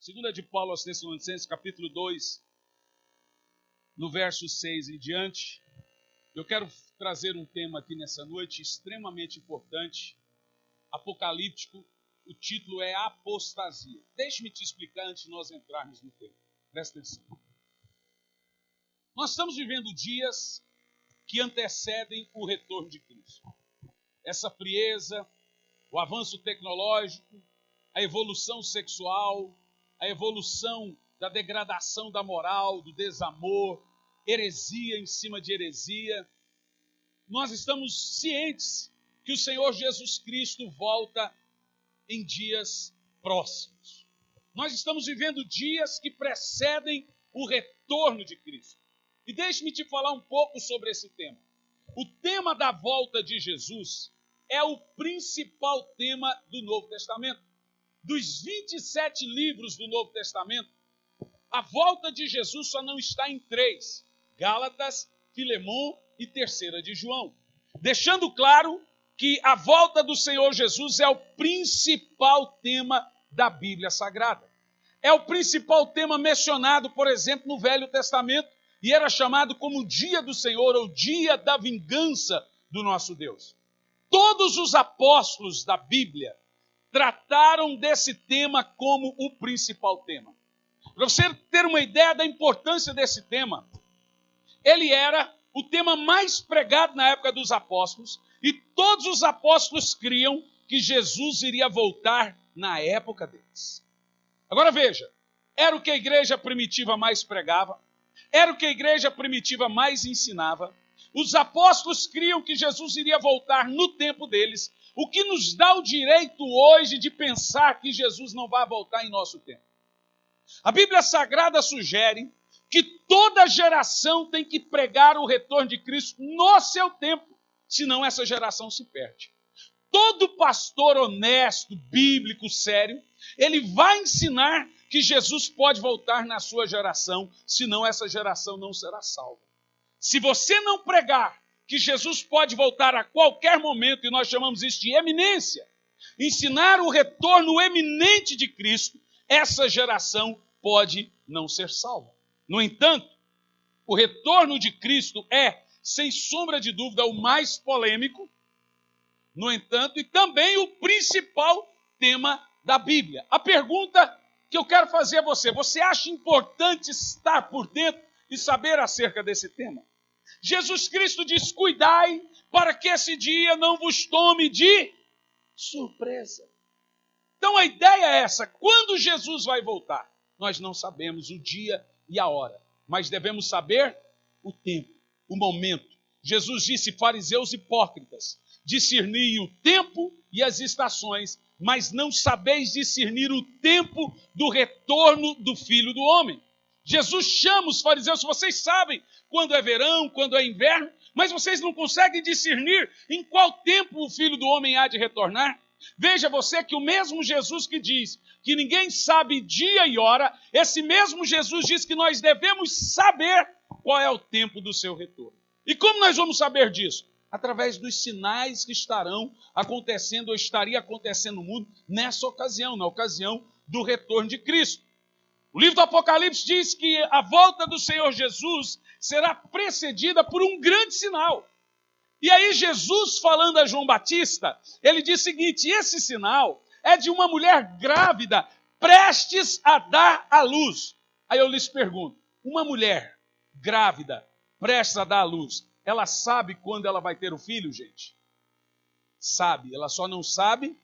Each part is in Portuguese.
Segunda de Paulo aos Tessalonicenses, capítulo 2, no verso 6 em diante. Eu quero trazer um tema aqui nessa noite extremamente importante, apocalíptico. O título é apostasia. Deixe-me te explicar antes de nós entrarmos no tema. Presta atenção. Nós estamos vivendo dias que antecedem o retorno de Cristo. Essa frieza, o avanço tecnológico, a evolução sexual, a evolução da degradação da moral, do desamor, heresia em cima de heresia. Nós estamos cientes que o Senhor Jesus Cristo volta em dias próximos. Nós estamos vivendo dias que precedem o retorno de Cristo. E deixe-me te falar um pouco sobre esse tema. O tema da volta de Jesus é o principal tema do Novo Testamento. Dos 27 livros do Novo Testamento, a volta de Jesus só não está em 3. Gálatas, Filemão e 3ª de João. Deixando claro que a volta do Senhor Jesus é o principal tema da Bíblia Sagrada. É o principal tema mencionado, por exemplo, no Velho Testamento, e era chamado como o dia do Senhor, ou dia da vingança do nosso Deus. Todos os apóstolos da Bíblia trataram desse tema como o principal tema. Para você ter uma ideia da importância desse tema, ele era o tema mais pregado na época dos apóstolos, e todos os apóstolos criam que Jesus iria voltar na época deles. Agora veja, era o que a igreja primitiva mais pregava, era o que a igreja primitiva mais ensinava. Os apóstolos criam que Jesus iria voltar no tempo deles, o que nos dá o direito hoje de pensar que Jesus não vai voltar em nosso tempo. A Bíblia Sagrada sugere que toda geração tem que pregar o retorno de Cristo no seu tempo, senão essa geração se perde. Todo pastor honesto, bíblico, sério, ele vai ensinar que Jesus pode voltar na sua geração, senão essa geração não será salva. Se você não pregar que Jesus pode voltar a qualquer momento, e nós chamamos isso de eminência, ensinar o retorno eminente de Cristo, essa geração pode não ser salva. No entanto, o retorno de Cristo é, sem sombra de dúvida, o mais polêmico, no entanto, e também o principal tema da Bíblia. A pergunta que eu quero fazer a você: você acha importante estar por dentro e saber acerca desse tema? Jesus Cristo diz: cuidai para que esse dia não vos tome de surpresa. Então a ideia é essa: quando Jesus vai voltar? Nós não sabemos o dia e a hora, mas devemos saber o tempo, o momento. Jesus disse: fariseus hipócritas, discerni o tempo e as estações, mas não sabeis discernir o tempo do retorno do Filho do Homem. Jesus chama os fariseus: vocês sabem quando é verão, quando é inverno, mas vocês não conseguem discernir em qual tempo o Filho do Homem há de retornar. Veja você que o mesmo Jesus que diz que ninguém sabe dia e hora, esse mesmo Jesus diz que nós devemos saber qual é o tempo do seu retorno. E como nós vamos saber disso? Através dos sinais que estarão acontecendo ou estaria acontecendo no mundo nessa ocasião, na ocasião do retorno de Cristo. O livro do Apocalipse diz que a volta do Senhor Jesus será precedida por um grande sinal. E aí Jesus, falando a João Batista, ele diz o seguinte: esse sinal é de uma mulher grávida prestes a dar à luz. Aí eu lhes pergunto: uma mulher grávida prestes a dar à luz, ela sabe quando ela vai ter o filho, gente? Sabe, ela só não sabe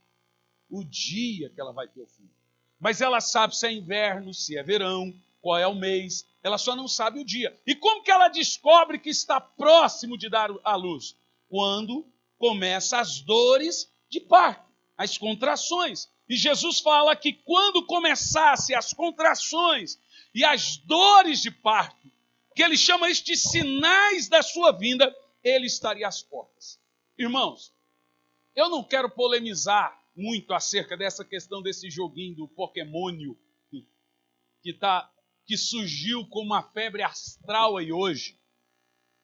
o dia que ela vai ter o filho. Mas ela sabe se é inverno, se é verão, qual é o mês, ela só não sabe o dia. E como que ela descobre que está próximo de dar à luz? Quando começam as dores de parto, as contrações. E Jesus fala que quando começassem as contrações e as dores de parto, que ele chama isso de sinais da sua vinda, ele estaria às portas. Irmãos, eu não quero polemizar muito acerca dessa questão desse joguinho do Pokémonio que surgiu como uma febre astral aí hoje.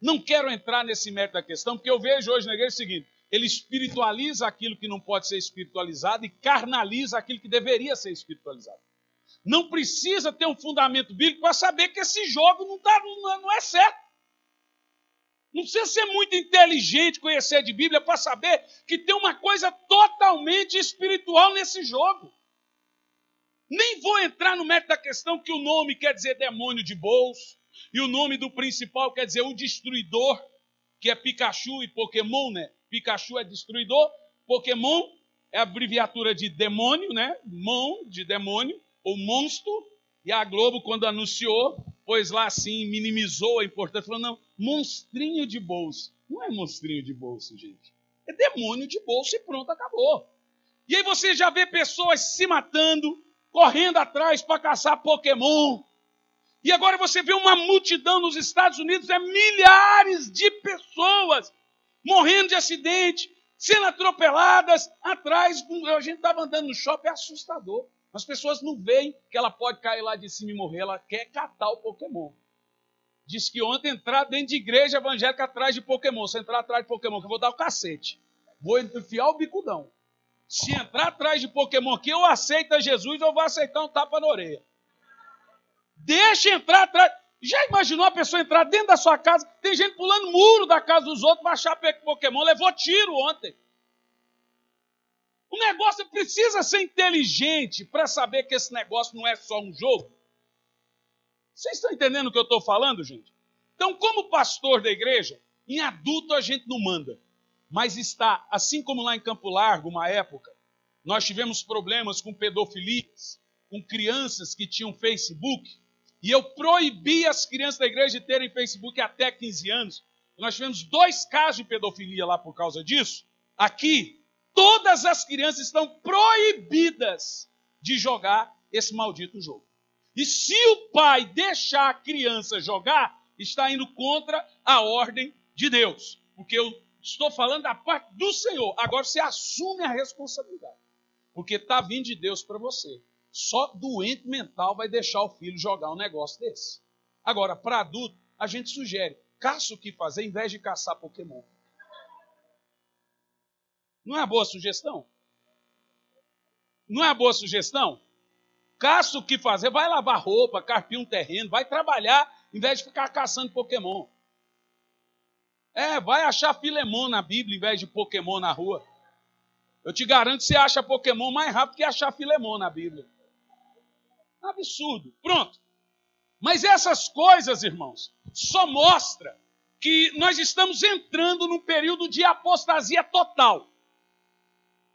Não quero entrar nesse mérito da questão, porque eu vejo hoje na igreja o seguinte: ele espiritualiza aquilo que não pode ser espiritualizado e carnaliza aquilo que deveria ser espiritualizado. não precisa ter um fundamento bíblico para saber que esse jogo não é certo. Não precisa ser muito inteligente, conhecer de Bíblia, para saber que tem uma coisa totalmente espiritual nesse jogo. Nem vou entrar no mérito da questão que o nome quer dizer demônio de bolso, e o nome do principal quer dizer o destruidor, que é Pikachu e Pokémon, né? Pikachu é destruidor, Pokémon é a abreviatura de demônio, né? Mon, de demônio, ou monstro, e a Globo, quando anunciou, pôs lá assim, minimizou a importância, falou, não, monstrinho de bolso. Não é monstrinho de bolso, gente. É demônio de bolso e pronto, acabou. E aí você já vê pessoas se matando, correndo atrás para caçar Pokémon. E agora você vê uma multidão nos Estados Unidos, milhares de pessoas morrendo de acidente, sendo atropeladas atrás. A gente estava andando no shopping, é assustador. As pessoas não veem que ela pode cair lá de cima e morrer, ela quer catar o Pokémon. Diz que ontem entrar dentro de igreja evangélica atrás de Pokémon. Se entrar atrás de Pokémon, que eu vou dar o cacete. Vou enfiar o bicudão. Se entrar atrás de Pokémon aqui, eu aceito a Jesus, eu vou aceitar um tapa na orelha. Deixa entrar atrás. Já imaginou a pessoa entrar dentro da sua casa? Tem gente pulando muro da casa dos outros para achar Pokémon. Levou tiro ontem. O negócio precisa ser inteligente para saber que esse negócio não é só um jogo. Vocês estão entendendo o que eu estou falando, gente? Então, como pastor da igreja, em adulto a gente não manda. Mas está, assim como lá em Campo Largo, uma época, nós tivemos problemas com pedofilias, com crianças que tinham Facebook, e eu proibi as crianças da igreja de terem Facebook até 15 anos. Nós tivemos 2 casos de pedofilia lá por causa disso. Aqui, todas as crianças estão proibidas de jogar esse maldito jogo. E se o pai deixar a criança jogar, está indo contra a ordem de Deus. Porque eu estou falando da parte do Senhor. Agora você assume a responsabilidade. Porque está vindo de Deus para você. Só doente mental vai deixar o filho jogar um negócio desse. Agora, para adulto, a gente sugere, caça o que fazer em vez de caçar Pokémon. Não é uma boa sugestão? Não é uma boa sugestão? Caça o que fazer, vai lavar roupa, carpir um terreno, vai trabalhar em vez de ficar caçando Pokémon. Vai achar Filemon na Bíblia em vez de Pokémon na rua. Eu te garanto que você acha Pokémon mais rápido que achar Filemon na Bíblia. Absurdo. Pronto. Mas essas coisas, irmãos, só mostra que nós estamos entrando num período de apostasia total.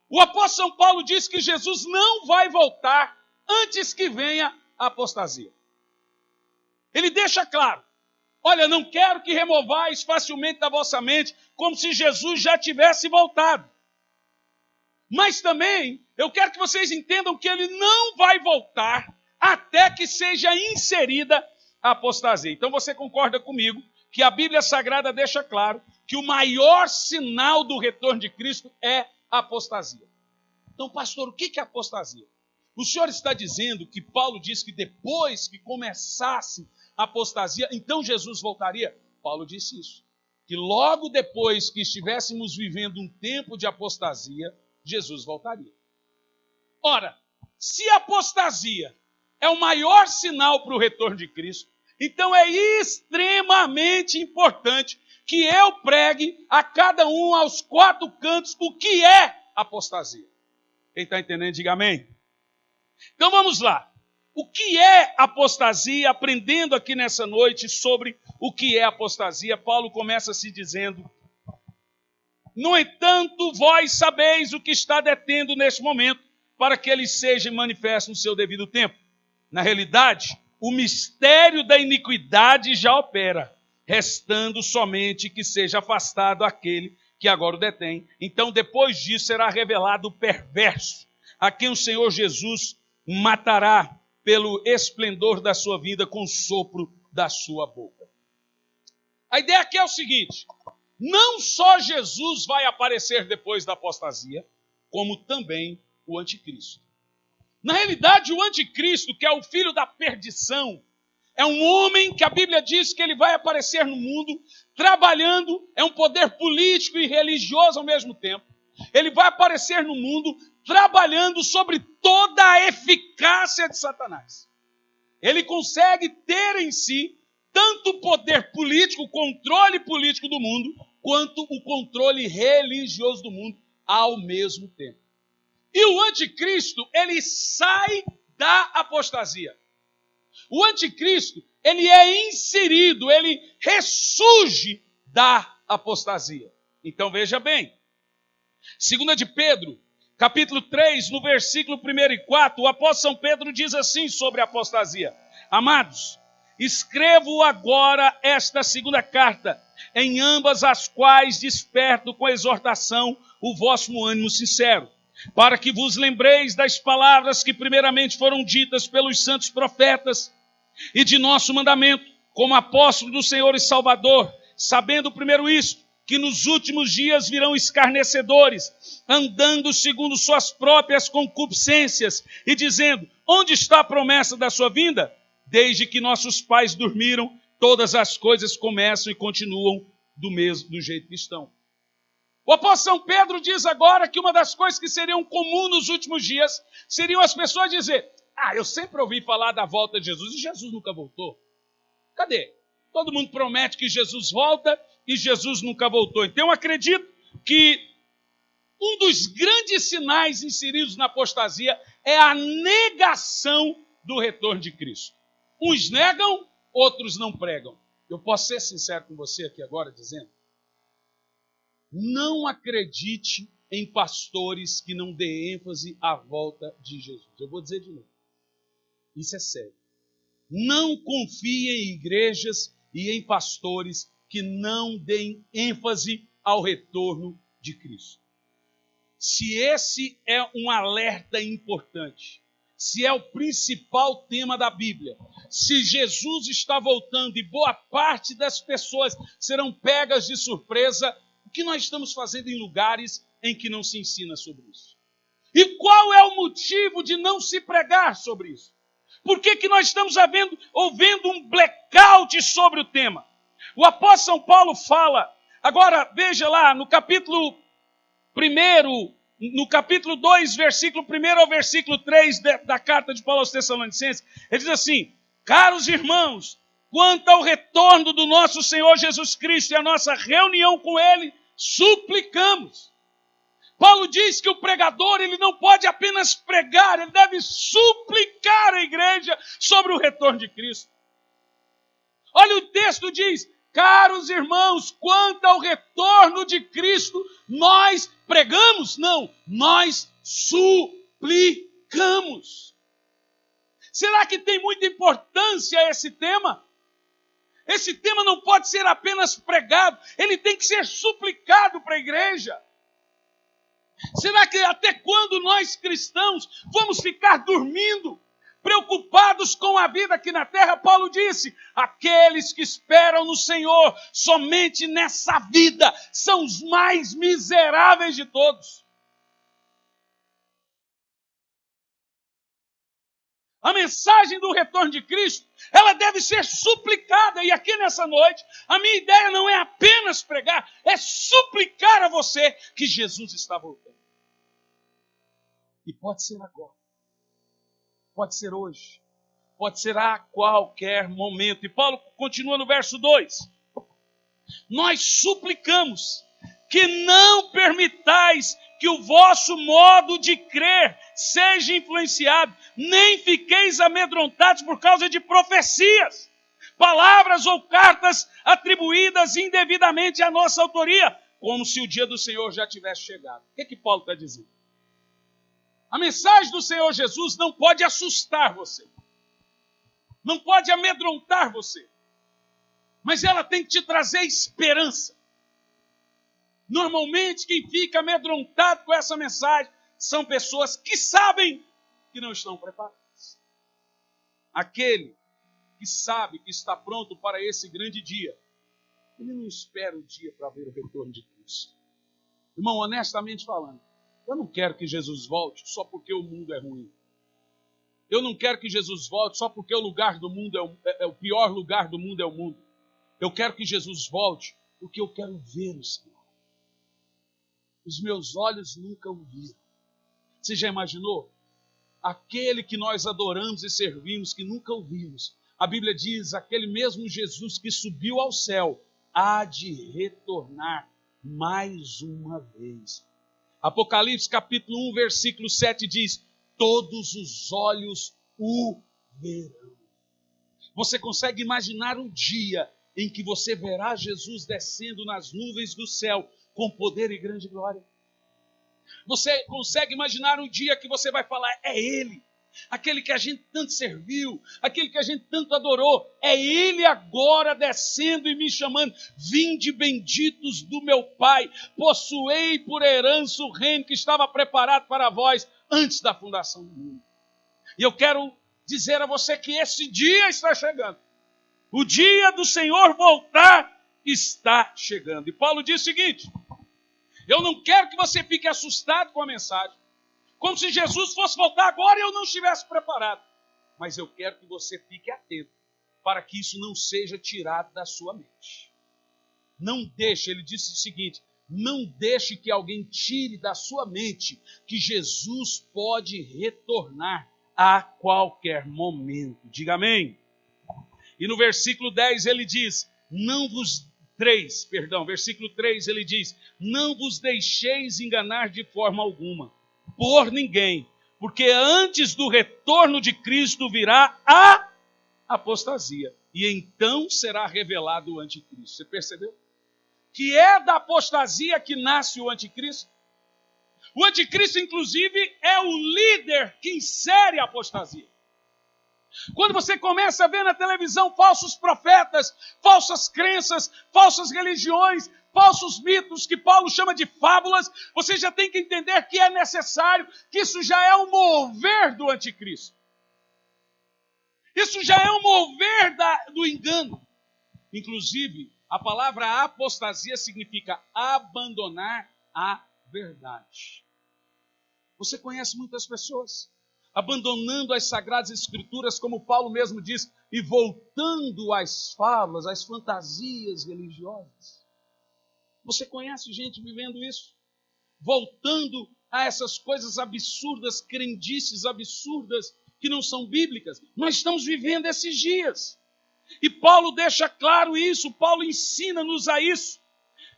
O apóstolo São Paulo diz que Jesus não vai voltar antes que venha a apostasia. Ele deixa claro, olha, não quero que removais facilmente da vossa mente, como se Jesus já tivesse voltado. Mas também, eu quero que vocês entendam que ele não vai voltar até que seja inserida a apostasia. Então você concorda comigo que a Bíblia Sagrada deixa claro que o maior sinal do retorno de Cristo é a apostasia. Então, pastor, o que é apostasia? O senhor está dizendo que Paulo diz que depois que começasse a apostasia, então Jesus voltaria? Paulo disse isso. Que logo depois que estivéssemos vivendo um tempo de apostasia, Jesus voltaria. Ora, se a apostasia é o maior sinal para o retorno de Cristo, então é extremamente importante que eu pregue a cada um aos 4 cantos o que é apostasia. Quem está entendendo, diga amém. Então vamos lá. O que é apostasia? Aprendendo aqui nessa noite sobre o que é apostasia, Paulo começa se dizendo: no entanto, vós sabeis o que está detendo neste momento, para que ele seja manifesto no seu devido tempo. Na realidade, o mistério da iniquidade já opera, restando somente que seja afastado aquele que agora o detém. Então, depois disso, será revelado o perverso, a quem o Senhor Jesus matará pelo esplendor da sua vida com o sopro da sua boca. A ideia aqui é o seguinte: não só Jesus vai aparecer depois da apostasia, como também o anticristo. Na realidade, o anticristo, que é o filho da perdição, é um homem que a Bíblia diz que ele vai aparecer no mundo trabalhando, é um poder político e religioso ao mesmo tempo. Ele vai aparecer no mundo trabalhando sobre toda a eficácia de Satanás. Ele consegue ter em si tanto o poder político, o controle político do mundo, quanto o controle religioso do mundo ao mesmo tempo. E o anticristo, ele sai da apostasia. O anticristo, ele é inserido, ele ressurge da apostasia. Então veja bem, 2 de Pedro, capítulo 3, no versículo 1 e 4, o apóstolo São Pedro diz assim sobre a apostasia: Amados, escrevo agora esta segunda carta, em ambas as quais desperto com exortação o vosso ânimo sincero, para que vos lembreis das palavras que primeiramente foram ditas pelos santos profetas e de nosso mandamento, como apóstolo do Senhor e Salvador, sabendo primeiro isto, que nos últimos dias virão escarnecedores, andando segundo suas próprias concupiscências, e dizendo: onde está a promessa da sua vinda? Desde que nossos pais dormiram, todas as coisas começam e continuam do jeito que estão. O apóstolo São Pedro diz agora que uma das coisas que seriam comum nos últimos dias, seriam as pessoas dizer: eu sempre ouvi falar da volta de Jesus, e Jesus nunca voltou. Cadê? Todo mundo promete que Jesus volta, e Jesus nunca voltou. Então eu acredito que um dos grandes sinais inseridos na apostasia é a negação do retorno de Cristo. Uns negam, outros não pregam. Eu posso ser sincero com você aqui agora dizendo: não acredite em pastores que não dê ênfase à volta de Jesus. Eu vou dizer de novo. Isso é sério. Não confie em igrejas e em pastores que não deem ênfase ao retorno de Cristo. Se esse é um alerta importante, se é o principal tema da Bíblia, se Jesus está voltando e boa parte das pessoas serão pegas de surpresa, o que nós estamos fazendo em lugares em que não se ensina sobre isso? E qual é o motivo de não se pregar sobre isso? Por que nós estamos ouvindo um blackout sobre o tema? O apóstolo São Paulo fala, agora veja lá, no capítulo 1, no capítulo 2, versículo 1 ao versículo 3 da carta de Paulo aos Tessalonicenses, ele diz assim: caros irmãos, quanto ao retorno do nosso Senhor Jesus Cristo e a nossa reunião com Ele, suplicamos. Paulo diz que o pregador, ele não pode apenas pregar, ele deve suplicar a igreja sobre o retorno de Cristo. Olha, o texto diz: caros irmãos, quanto ao retorno de Cristo, nós pregamos? Não, nós suplicamos. Será que tem muita importância esse tema? Esse tema não pode ser apenas pregado, ele tem que ser suplicado para a igreja. Será que até quando nós cristãos vamos ficar dormindo, preocupados com a vida aqui na terra? Paulo disse: aqueles que esperam no Senhor somente nessa vida são os mais miseráveis de todos. A mensagem do retorno de Cristo, ela deve ser suplicada. E aqui nessa noite, a minha ideia não é apenas pregar, é suplicar a você que Jesus está voltando. E pode ser agora, pode ser hoje, pode ser a qualquer momento. E Paulo continua no verso 2. Nós suplicamos que não permitais que o vosso modo de crer seja influenciado, nem fiqueis amedrontados por causa de profecias, palavras ou cartas atribuídas indevidamente à nossa autoria, como se o dia do Senhor já tivesse chegado. O que Paulo está dizendo? A mensagem do Senhor Jesus não pode assustar você, não pode amedrontar você, mas ela tem que te trazer esperança. Normalmente, quem fica amedrontado com essa mensagem são pessoas que sabem que não estão preparadas. Aquele que sabe que está pronto para esse grande dia, ele não espera o dia para ver o retorno de Cristo. Irmão, honestamente falando, eu não quero que Jesus volte só porque o mundo é ruim. Eu não quero que Jesus volte só porque o lugar do mundo é o pior lugar do mundo é o mundo. Eu quero que Jesus volte porque eu quero ver o Senhor. Os meus olhos nunca o viram. Você já imaginou? Aquele que nós adoramos e servimos, que nunca ouvimos. A Bíblia diz, aquele mesmo Jesus que subiu ao céu, há de retornar mais uma vez. Apocalipse capítulo 1, versículo 7 diz, todos os olhos o verão. Você consegue imaginar um dia em que você verá Jesus descendo nas nuvens do céu com poder e grande glória? Você consegue imaginar um dia que você vai falar, é Ele, aquele que a gente tanto serviu, aquele que a gente tanto adorou, é Ele agora descendo e me chamando, vinde benditos do meu Pai, possuei por herança o reino que estava preparado para vós antes da fundação do mundo. E eu quero dizer a você que esse dia está chegando. O dia do Senhor voltar está chegando. E Paulo diz o seguinte, eu não quero que você fique assustado com a mensagem, como se Jesus fosse voltar agora e eu não estivesse preparado. Mas eu quero que você fique atento, para que isso não seja tirado da sua mente. Não deixe, ele disse o seguinte, não deixe que alguém tire da sua mente que Jesus pode retornar a qualquer momento. Diga amém. E no versículo 10 ele diz, versículo 3 ele diz, não vos deixeis enganar de forma alguma, por ninguém, porque antes do retorno de Cristo virá a apostasia, e então será revelado o anticristo. Você percebeu? Que é da apostasia que nasce o anticristo. O anticristo, inclusive, é o líder que insere a apostasia. Quando você começa a ver na televisão falsos profetas, falsas crenças, falsas religiões, falsos mitos que Paulo chama de fábulas, você já tem que entender que é necessário, que isso já é o mover do anticristo. Isso já é o mover do engano. Inclusive, a palavra apostasia significa abandonar a verdade. Você conhece muitas pessoas abandonando as sagradas escrituras, como Paulo mesmo diz, e voltando às fábulas, às fantasias religiosas. Você conhece gente vivendo isso? Voltando a essas coisas absurdas, crendices absurdas, que não são bíblicas. Nós estamos vivendo esses dias. E Paulo deixa claro isso, Paulo ensina-nos a isso.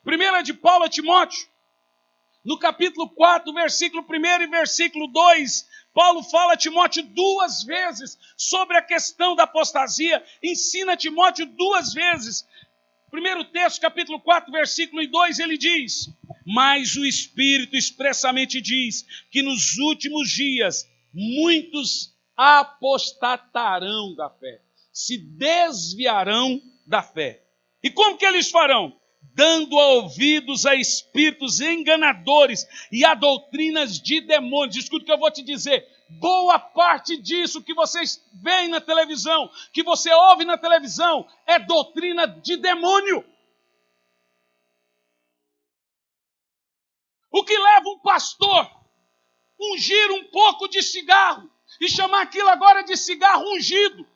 Primeira de Paulo a Timóteo, no capítulo 4, versículo 1 e versículo 2, Paulo fala a Timóteo 2 vezes sobre a questão da apostasia, ensina a Timóteo 2 vezes. Primeiro texto, capítulo 4, versículo 2, ele diz, mas o Espírito expressamente diz que nos últimos dias muitos apostatarão da fé, se desviarão da fé. E como que eles farão? Dando ouvidos a espíritos enganadores e a doutrinas de demônios. Escuta o que eu vou te dizer. Boa parte disso que vocês veem na televisão, que você ouve na televisão, é doutrina de demônio. O que leva um pastor ungir um pouco de cigarro e chamar aquilo agora de cigarro ungido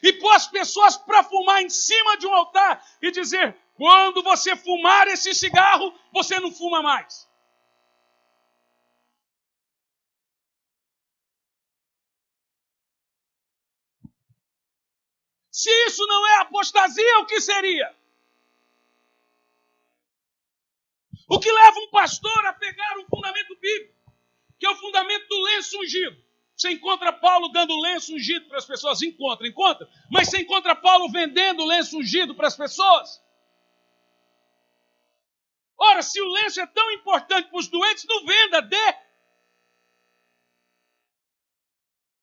e pôr as pessoas para fumar em cima de um altar e dizer, quando você fumar esse cigarro, você não fuma mais. Se isso não é apostasia, o que seria? O que leva um pastor a pegar um fundamento bíblico, que é o fundamento do lenço ungido. Você encontra Paulo dando lenço ungido para as pessoas? Encontra. Mas você encontra Paulo vendendo lenço ungido para as pessoas? Ora, se o lenço é tão importante para os doentes, não venda, dê.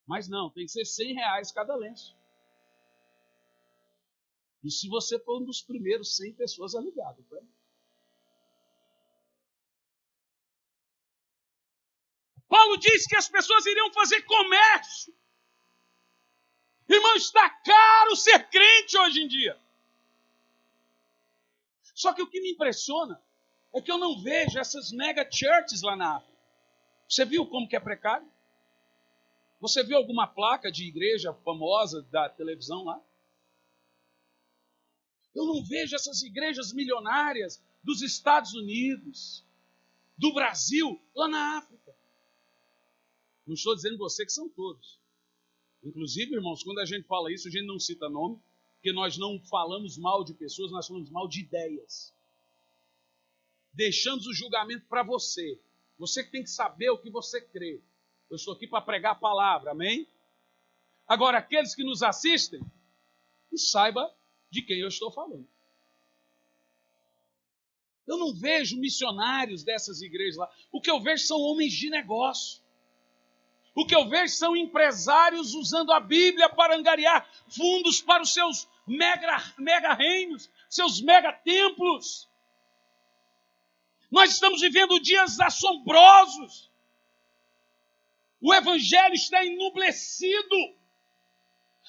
Mas não, tem que ser R$100 cada lenço. E se você for um dos primeiros 100 pessoas a ligar, tá? Paulo disse que as pessoas iriam fazer comércio. Irmão, está caro ser crente hoje em dia. Só que o que me impressiona é que eu não vejo essas mega churches lá na África. Você viu como que é precário? Você viu alguma placa de igreja famosa da televisão lá? Eu não vejo essas igrejas milionárias dos Estados Unidos, do Brasil, lá na África. Não estou dizendo você que são todos. Inclusive, irmãos, quando a gente fala isso, a gente não cita nome, porque nós não falamos mal de pessoas, nós falamos mal de ideias. Deixamos o julgamento para você. Você que tem que saber o que você crê. Eu estou aqui para pregar a palavra, amém? Agora, aqueles que nos assistem, saiba de quem eu estou falando. Eu não vejo missionários dessas igrejas lá. O que eu vejo são homens de negócio. O que eu vejo são empresários usando a Bíblia para angariar fundos para os seus mega reinos, seus mega templos. Nós estamos vivendo dias assombrosos. O evangelho está enublecido.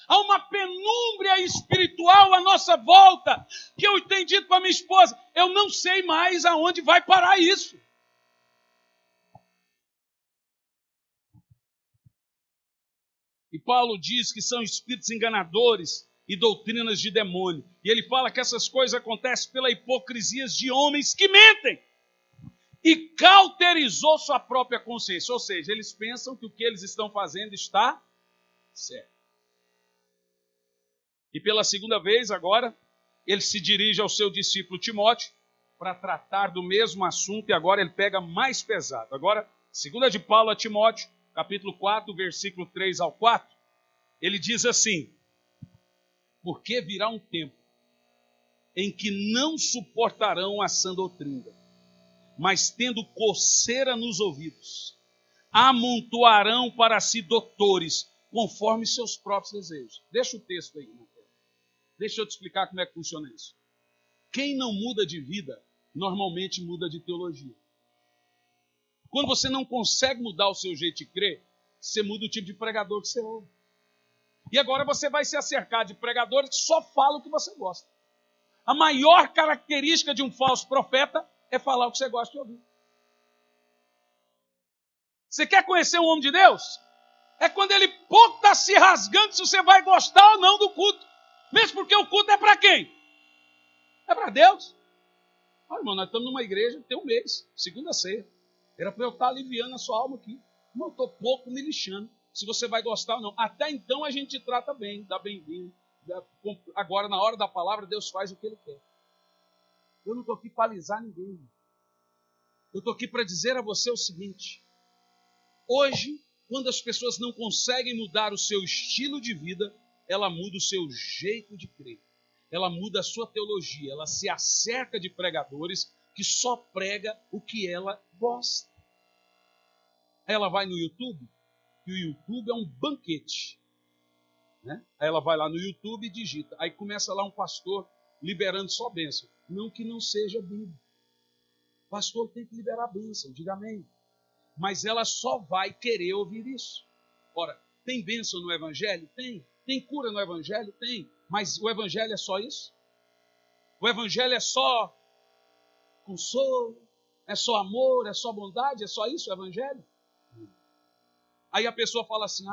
Há uma penúmbria espiritual à nossa volta, que eu tenho dito para minha esposa, eu não sei mais aonde vai parar isso. E Paulo diz que são espíritos enganadores e doutrinas de demônio. E ele fala que essas coisas acontecem pela hipocrisia de homens que mentem. E cauterizou sua própria consciência. Ou seja, eles pensam que o que eles estão fazendo está certo. E pela segunda vez agora, ele se dirige ao seu discípulo Timóteo para tratar do mesmo assunto e agora ele pega mais pesado. Agora, segunda de Paulo a Timóteo, capítulo 4, versículo 3 ao 4, ele diz assim: porque virá um tempo em que não suportarão a sã doutrina, mas tendo coceira nos ouvidos, amontoarão para si doutores, conforme seus próprios desejos. Deixa o texto aí, irmão. Deixa eu te explicar como é que funciona isso. Quem não muda de vida, normalmente muda de teologia. Quando você não consegue mudar o seu jeito de crer, você muda o tipo de pregador que você ouve. E agora você vai se acercar de pregadores que só falam o que você gosta. A maior característica de um falso profeta é falar o que você gosta de ouvir. Você quer conhecer um homem de Deus? É quando ele pouco está se rasgando se você vai gostar ou não do culto. Mesmo porque o culto é para quem? É para Deus. Olha, irmão, nós estamos numa igreja, tem um mês, segunda ceia. Era para eu estar aliviando a sua alma aqui. Irmão, eu estou pouco me lixando se você vai gostar ou não. Até então a gente te trata bem, dá bem-vindo. Agora, na hora da palavra, Deus faz o que Ele quer. Eu não estou aqui para alisar ninguém. Eu estou aqui para dizer a você o seguinte. Hoje, quando as pessoas não conseguem mudar o seu estilo de vida, ela muda o seu jeito de crer. Ela muda a sua teologia. Ela se acerca de pregadores que só prega o que ela gosta. Ela vai no YouTube, e o YouTube é um banquete. Né? Aí ela vai lá no YouTube e digita. Aí começa lá um pastor liberando só bênção. Não que não seja Bíblia. O pastor tem que liberar bênção, diga amém. Mas ela só vai querer ouvir isso. Ora, tem bênção no Evangelho? Tem. Tem cura no Evangelho? Tem. Mas o Evangelho é só isso? O Evangelho é só consolo? É só amor? É só bondade? É só isso o Evangelho? Aí a pessoa fala assim,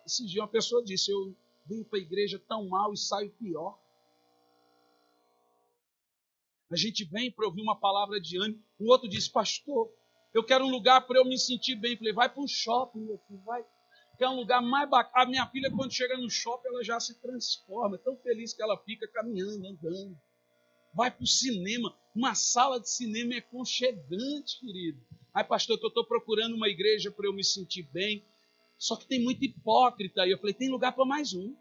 esse dia uma pessoa disse, eu venho para a igreja tão mal e saio pior. A gente vem para ouvir uma palavra de ânimo. O outro disse, pastor, eu quero um lugar para eu me sentir bem. Eu falei, vai para um shopping, meu filho, vai. Que é um lugar mais bacana. A minha filha, quando chega no shopping, ela já se transforma. É tão feliz que ela fica caminhando, andando. Vai para o cinema. Uma sala de cinema é aconchegante, querido. Aí, pastor, que eu estou procurando uma igreja para eu me sentir bem. Só que tem muito hipócrita aí. Eu falei, tem lugar para mais um.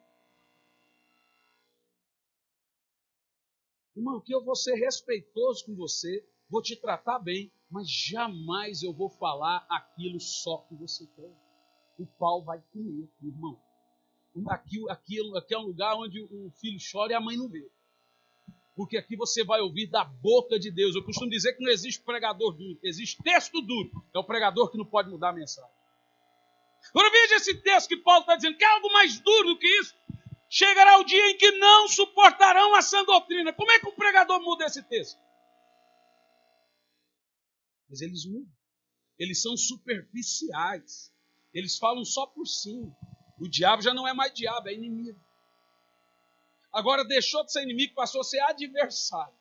Irmão, que eu vou ser respeitoso com você, vou te tratar bem, mas jamais eu vou falar aquilo só que você quer. O pau vai comer, irmão. Aqui é um lugar onde o filho chora e a mãe não vê. Porque aqui você vai ouvir da boca de Deus. Eu costumo dizer que não existe pregador duro, existe texto duro. É o pregador que não pode mudar a mensagem. Agora veja esse texto que Paulo está dizendo, que é algo mais duro do que isso. Chegará o dia em que não suportarão a sã doutrina. Como é que o pregador muda esse texto? Mas eles mudam. Eles são superficiais. Eles falam só por cima. O diabo já não é mais diabo, é inimigo. Agora deixou de ser inimigo, passou a ser adversário.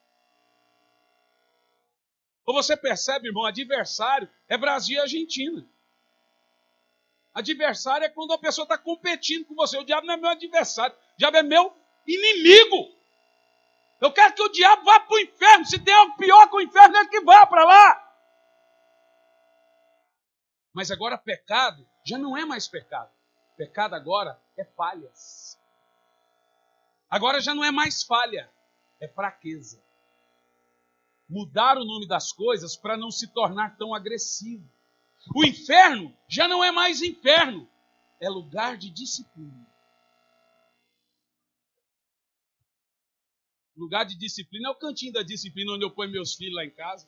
Ou você percebe, irmão, adversário é Brasil e Argentina. Adversário é quando a pessoa está competindo com você. O diabo não é meu adversário, o diabo é meu inimigo. Eu quero que o diabo vá para o inferno. Se tem algo pior que o inferno, é que vá para lá. Mas agora pecado já não é mais pecado. Pecado agora é falhas. Agora já não é mais falha, é fraqueza. Mudar o nome das coisas para não se tornar tão agressivo. O inferno já não é mais inferno, é lugar de disciplina. Lugar de disciplina é o cantinho da disciplina onde eu ponho meus filhos lá em casa.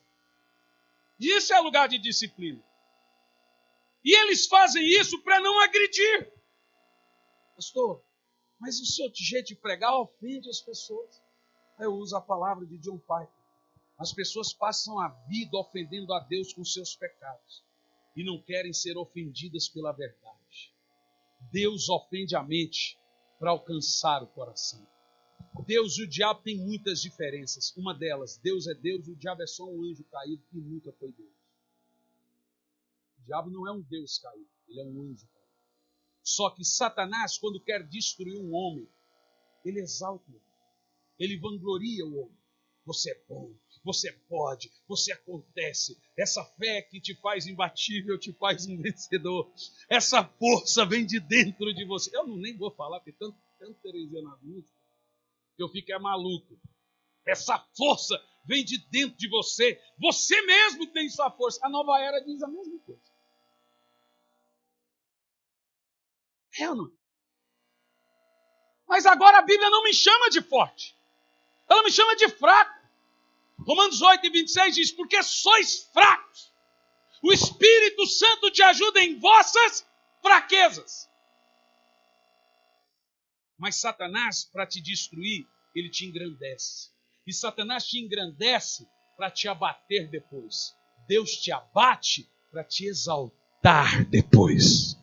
Isso é lugar de disciplina. E eles fazem isso para não agredir. Pastor, mas o seu jeito de pregar ofende as pessoas. Eu uso a palavra de John Piper. As pessoas passam a vida ofendendo a Deus com seus pecados e não querem ser ofendidas pela verdade. Deus ofende a mente para alcançar o coração. Deus e o diabo têm muitas diferenças. Uma delas, Deus é Deus e o diabo é só um anjo caído que nunca foi Deus. O diabo não é um Deus caído, ele é um anjo caído. Só que Satanás, quando quer destruir um homem, ele exalta o homem. Ele vangloria o homem. Você é bom, você pode, você acontece. Essa fé que te faz imbatível, te faz um vencedor. Essa força vem de dentro de você. Eu nem vou falar, porque tanto heresia na música, que eu fico maluco. Essa força vem de dentro de você. Você mesmo tem sua força. A Nova Era diz a mesma coisa. É ou não? Mas agora a Bíblia não me chama de forte. Ela me chama de fraco. Romanos 8:26 diz, porque sois fracos. O Espírito Santo te ajuda em vossas fraquezas. Mas Satanás, para te destruir, ele te engrandece. E Satanás te engrandece para te abater depois. Deus te abate para te exaltar depois.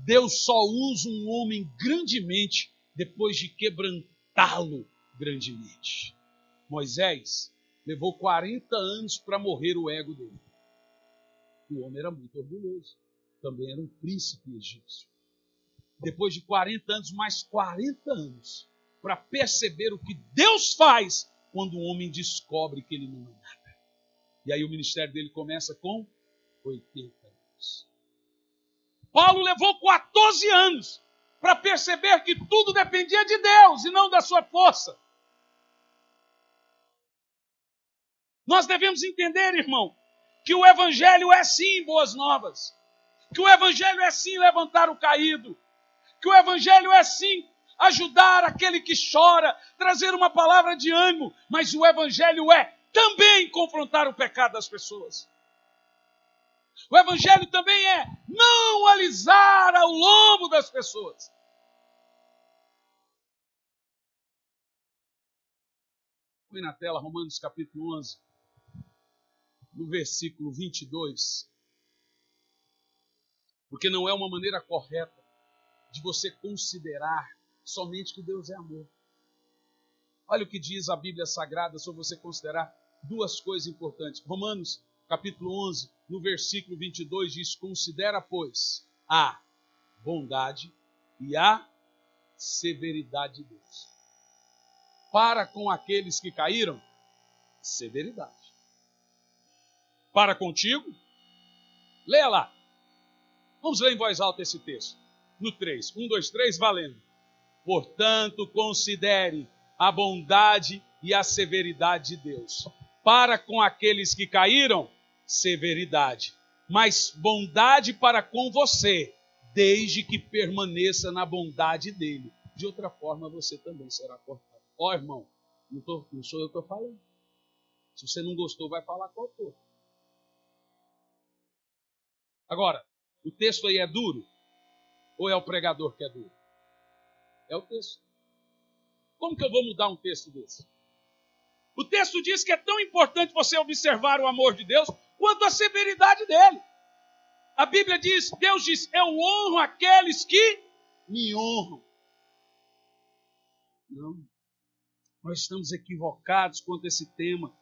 Deus só usa um homem grandemente depois de quebrantá-lo grandemente. Moisés levou 40 anos para morrer o ego dele. O homem era muito orgulhoso. Também era um príncipe egípcio. Depois de 40 anos, mais 40 anos, para perceber o que Deus faz quando um homem descobre que ele não é nada. E aí o ministério dele começa com 80 anos. Paulo levou 14 anos para perceber que tudo dependia de Deus e não da sua força. Nós devemos entender, irmão, que o Evangelho é sim boas novas. Que o Evangelho é sim levantar o caído. Que o Evangelho é sim ajudar aquele que chora, trazer uma palavra de ânimo. Mas o Evangelho é também confrontar o pecado das pessoas. O Evangelho também é não alisar ao lombo das pessoas. Põe na tela Romanos capítulo 11. No versículo 22, porque não é uma maneira correta de você considerar somente que Deus é amor. Olha o que diz a Bíblia Sagrada sobre você considerar duas coisas importantes. Romanos capítulo 11, no versículo 22 diz, considera, pois, a bondade e a severidade de Deus. Para com aqueles que caíram, severidade. Para contigo, leia lá. Vamos ler em voz alta esse texto. No 3. 1, 2, 3, valendo. Portanto, considere a bondade e a severidade de Deus. Para com aqueles que caíram, severidade. Mas bondade para com você, desde que permaneça na bondade dele. De outra forma, você também será cortado. Ó, irmão, não sou eu que estou falando. Se você não gostou, vai falar com o autor. Agora, o texto aí é duro? Ou é o pregador que é duro? É o texto. Como que eu vou mudar um texto desse? O texto diz que é tão importante você observar o amor de Deus quanto a severidade dele. A Bíblia diz, Deus diz, eu honro aqueles que me honram. Não. Nós estamos equivocados quanto a esse tema.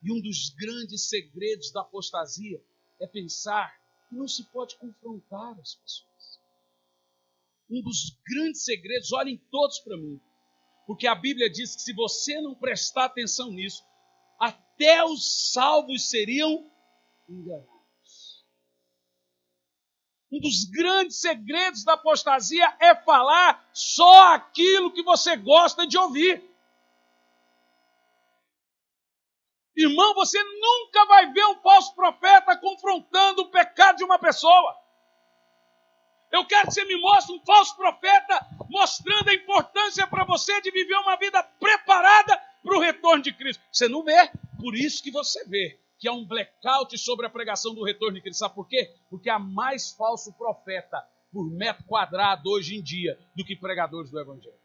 E um dos grandes segredos da apostasia é pensar não se pode confrontar as pessoas. Um dos grandes segredos, olhem todos para mim, porque a Bíblia diz que se você não prestar atenção nisso, até os salvos seriam enganados. Um dos grandes segredos da apostasia é falar só aquilo que você gosta de ouvir. Irmão, você nunca vai ver um falso profeta confrontando o pecado de uma pessoa. Eu quero que você me mostre um falso profeta mostrando a importância para você de viver uma vida preparada para o retorno de Cristo. Você não vê. Por isso que você vê que há um blackout sobre a pregação do retorno de Cristo. Sabe por quê? Porque há mais falso profeta por metro quadrado hoje em dia do que pregadores do Evangelho.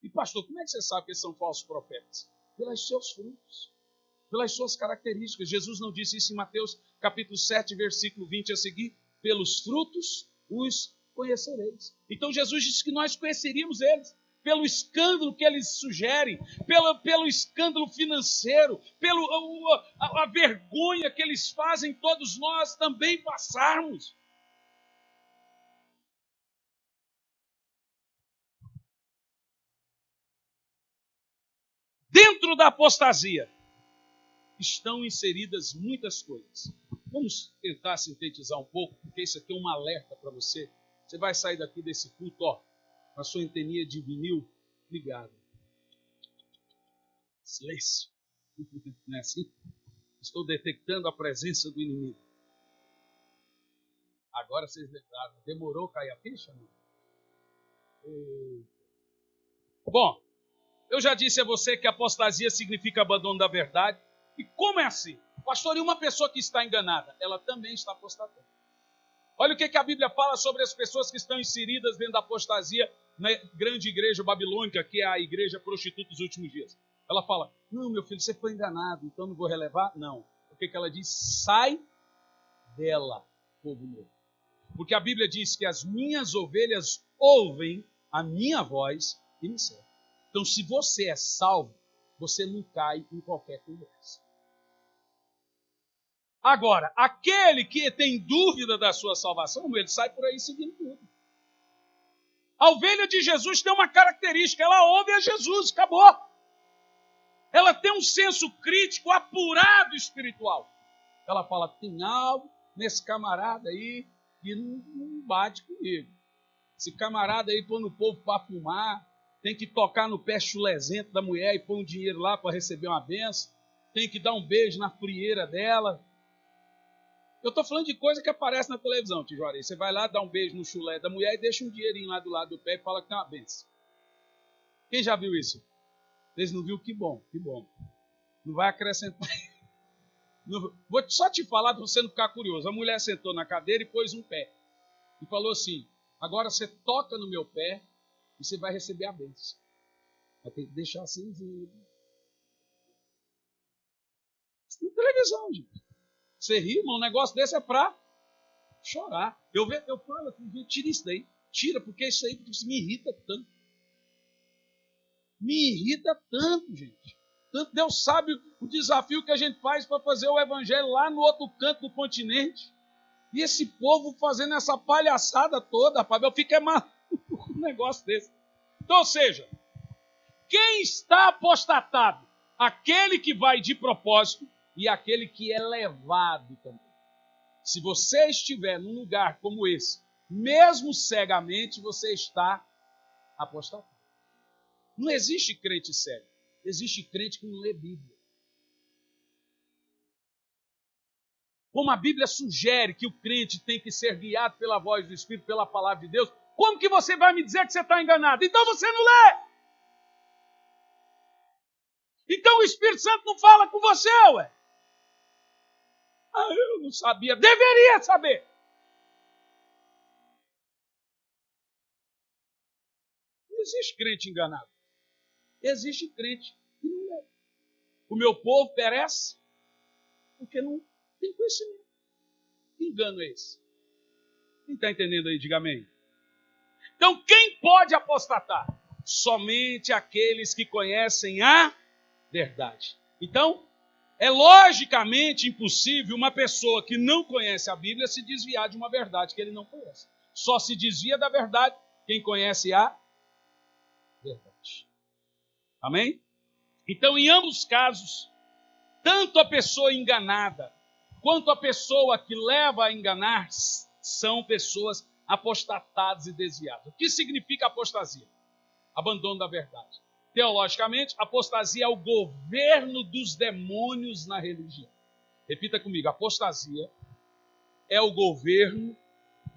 E pastor, como é que você sabe que eles são falsos profetas? Pelos seus frutos, pelas suas características. Jesus não disse isso em Mateus capítulo 7, versículo 20 a seguir? Pelos frutos os conhecereis. Então Jesus disse que nós conheceríamos eles pelo escândalo que eles sugerem, pelo escândalo financeiro, a vergonha que eles fazem todos nós também passarmos. Dentro da apostasia estão inseridas muitas coisas. Vamos tentar sintetizar um pouco, porque isso aqui é um alerta para você. Você vai sair daqui desse culto, com a sua anteninha de vinil ligada. Silêncio. Não é assim? Estou detectando a presença do inimigo. Agora vocês lembraram. Demorou cair a ficha? Não? Bom, eu já disse a você que apostasia significa abandono da verdade. E como é assim? Pastor, e uma pessoa que está enganada? Ela também está apostatando. Olha o que a Bíblia fala sobre as pessoas que estão inseridas dentro da apostasia na grande igreja babilônica, que é a igreja prostituta dos últimos dias. Ela fala, não, meu filho, você foi enganado, então não vou relevar? Não. O que ela diz? Sai dela, povo meu. Porque a Bíblia diz que as minhas ovelhas ouvem a minha voz e me servem. Então, se você é salvo, você não cai em qualquer conversa. Agora, aquele que tem dúvida da sua salvação, ele sai por aí seguindo tudo. A ovelha de Jesus tem uma característica, ela ouve a Jesus, acabou. Ela tem um senso crítico apurado espiritual. Ela fala, tem algo nesse camarada aí que não bate comigo. Esse camarada aí põe o povo para fumar, tem que tocar no pé chulezento da mulher e pôr um dinheiro lá para receber uma benção, tem que dar um beijo na frieira dela. Eu estou falando de coisa que aparece na televisão, Tijuarei. Você vai lá, dá um beijo no chulé da mulher e deixa um dinheirinho lá do lado do pé e fala que tem uma benção. Quem já viu isso? Vocês não viram? Que bom, que bom. Não vai acrescentar. Não, vou só te falar para você não ficar curioso. A mulher sentou na cadeira e pôs um pé. E falou assim, agora você toca no meu pé e você vai receber a bênção. Vai ter que deixar assim. Isso na televisão, gente. Você ri, irmão, um negócio desse é para chorar. Eu falo assim, tira isso daí. Tira, porque isso aí me irrita tanto. Me irrita tanto, gente. Tanto Deus sabe o desafio que a gente faz para fazer o evangelho lá no outro canto do continente. E esse povo fazendo essa palhaçada toda, rapaz, eu fico maluco com um negócio desse. Então, ou seja, quem está apostatado? Aquele que vai de propósito e aquele que é levado também. Se você estiver num lugar como esse, mesmo cegamente, você está apostatado. Não existe crente cego. Existe crente que não lê Bíblia. Como a Bíblia sugere que o crente tem que ser guiado pela voz do Espírito, pela palavra de Deus, como que você vai me dizer que você está enganado? Então você não lê. Então o Espírito Santo não fala com você, ué. Ah, eu não sabia. Deveria saber. Não existe crente enganado. Existe crente que não lê. O meu povo perece porque não tem conhecimento. Que engano é esse? Quem está entendendo aí, diga amém. Então, quem pode apostatar? Somente aqueles que conhecem a verdade. Então, É logicamente impossível uma pessoa que não conhece a Bíblia se desviar de uma verdade que ele não conhece. Só se desvia da verdade quem conhece a verdade. Amém? Então, em ambos os casos, tanto a pessoa enganada quanto a pessoa que leva a enganar são pessoas apostatadas e desviadas. O que significa apostasia? Abandono da verdade. Teologicamente, apostasia é o governo dos demônios na religião. Repita comigo, apostasia é o governo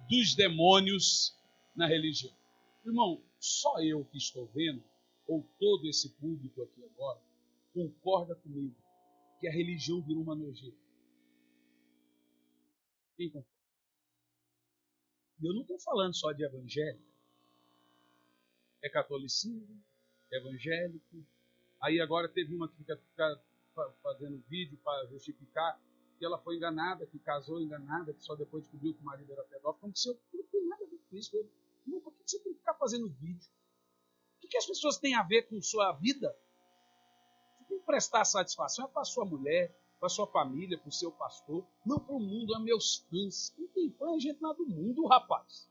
dos demônios na religião. Irmão, só eu que estou vendo, ou todo esse público aqui agora, concorda comigo que a religião virou uma nojeira. Quem concorda? Eu não estou falando só de evangélico. É catolicismo, evangélico. Aí agora teve uma que fica fazendo vídeo para justificar que ela foi enganada, que casou enganada, que só depois descobriu que o marido era pedófilo. Como se eu não tem nada a ver com isso. Não, por que você tem que ficar fazendo vídeo? O que as pessoas têm a ver com sua vida? Você tem que prestar satisfação para a sua mulher, para a sua família, para o seu pastor, não para o mundo, é meus fãs. Não tem fã, é gente lá do mundo, rapaz.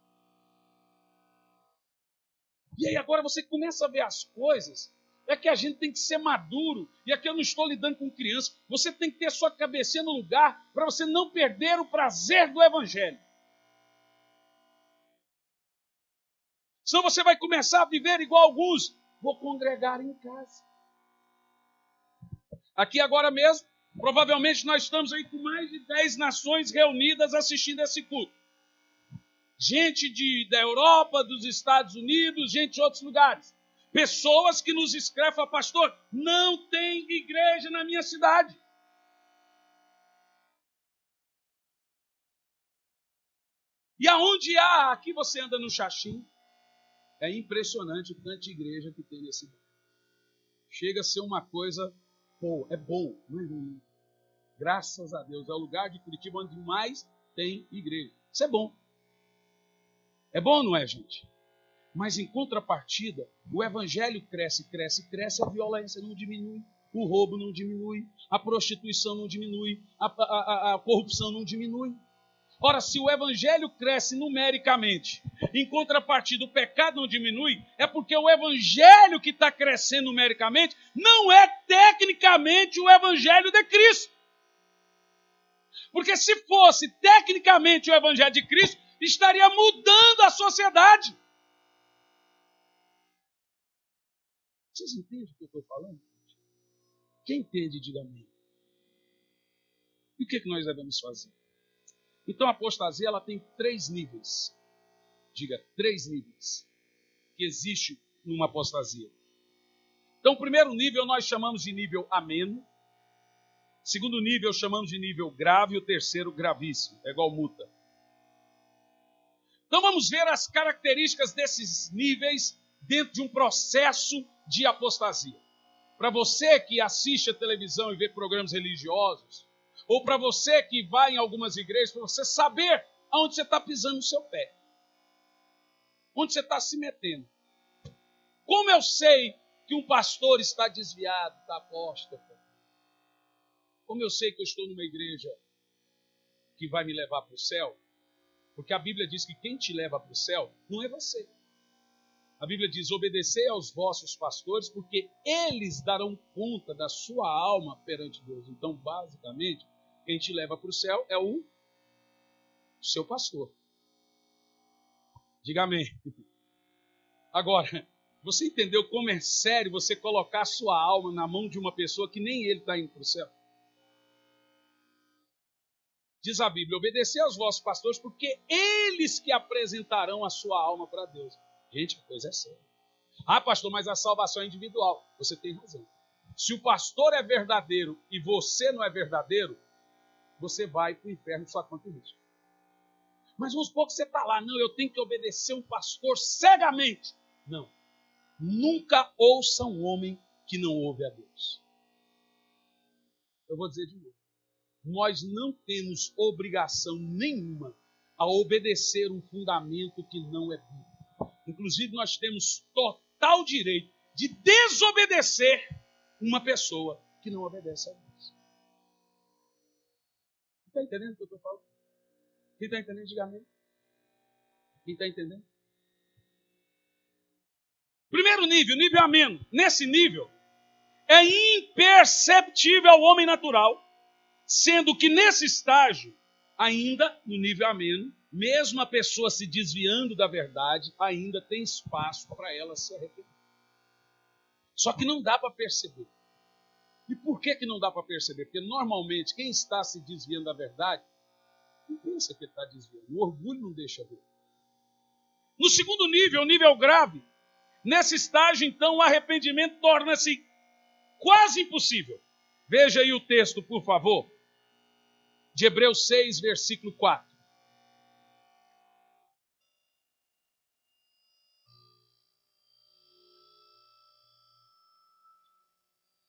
E aí agora você começa a ver as coisas, é que a gente tem que ser maduro, e aqui eu não estou lidando com criança, você tem que ter a sua cabecinha no lugar para você não perder o prazer do evangelho. Senão você vai começar a viver igual alguns, vou congregar em casa. Aqui agora mesmo, provavelmente nós estamos aí com mais de 10 nações reunidas assistindo esse culto. Gente da Europa, dos Estados Unidos, gente de outros lugares. Pessoas que nos escrevem, falam, pastor, não tem igreja na minha cidade. E aonde há, aqui você anda no Xaxim, é impressionante o tanto de igreja que tem nesse lugar. Chega a ser uma coisa boa, é bom, não é ruim. Graças a Deus, é o lugar de Curitiba onde mais tem igreja. Isso é bom. É bom, não é, gente? Mas em contrapartida, o evangelho cresce, a violência não diminui, o roubo não diminui, a prostituição não diminui, a corrupção não diminui. Ora, se o evangelho cresce numericamente, em contrapartida o pecado não diminui, é porque o evangelho que está crescendo numericamente não é tecnicamente o evangelho de Cristo. Porque se fosse tecnicamente o evangelho de Cristo, estaria mudando a sociedade. Vocês entendem o que eu estou falando? Quem entende, diga amém. E o que nós devemos fazer? Então a apostasia ela tem 3 níveis. Diga, 3 níveis que existe numa apostasia. Então o primeiro nível nós chamamos de nível ameno. Segundo nível chamamos de nível grave. E o terceiro gravíssimo. É igual multa. Então vamos ver as características desses níveis dentro de um processo de apostasia. Para você que assiste a televisão e vê programas religiosos, ou para você que vai em algumas igrejas, para você saber aonde você está pisando o seu pé. Onde você está se metendo. Como eu sei que um pastor está desviado, está apóstata? Como eu sei que eu estou numa igreja que vai me levar para o céu? Porque a Bíblia diz que quem te leva para o céu não é você. A Bíblia diz, obedecei aos vossos pastores, porque eles darão conta da sua alma perante Deus. Então, basicamente, quem te leva para o céu é o seu pastor. Diga amém. Agora, você entendeu como é sério você colocar a sua alma na mão de uma pessoa que nem ele está indo para o céu? Diz a Bíblia, obedecei aos vossos pastores, porque eles que apresentarão a sua alma para Deus. Gente, a coisa é séria. Ah, pastor, mas a salvação é individual. Você tem razão. Se o pastor é verdadeiro e você não é verdadeiro, você vai para o inferno de sua conta e risco. Mas vamos supor que você está lá. Não, eu tenho que obedecer um pastor cegamente. Não. Nunca ouça um homem que não ouve a Deus. Eu vou dizer de novo. Nós não temos obrigação nenhuma a obedecer um fundamento que não é bíblico. Inclusive, nós temos total direito de desobedecer uma pessoa que não obedece a Deus. está entendendo o que eu estou falando? Quem está entendendo, diga amém. Quem está entendendo? Primeiro nível ameno. Nesse nível, é imperceptível ao homem natural, sendo que nesse estágio, ainda no nível ameno, mesmo a pessoa se desviando da verdade, ainda tem espaço para ela se arrepender. Só que não dá para perceber. E por que não dá para perceber? Porque normalmente quem está se desviando da verdade não pensa que ele está desviando. O orgulho não deixa ver. No segundo nível, o nível grave, nesse estágio, então, o arrependimento torna-se quase impossível. Veja aí o texto, por favor, de Hebreus 6, versículo 4.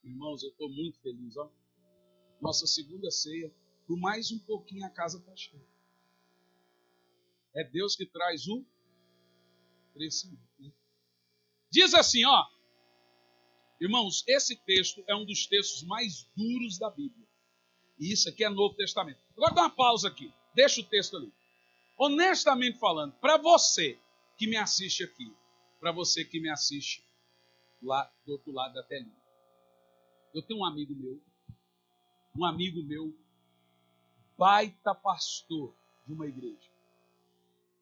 Irmãos, eu estou muito feliz. Ó. Nossa segunda ceia, por mais um pouquinho a casa está cheia. É Deus que traz o crescimento. Né? Diz assim, ó. Irmãos, esse texto é um dos textos mais duros da Bíblia. E isso aqui é Novo Testamento. Agora dá uma pausa aqui. Deixa o texto ali. Honestamente falando, para você que me assiste aqui, para você que me assiste lá do outro lado da telinha. Eu tenho um amigo meu, baita pastor de uma igreja.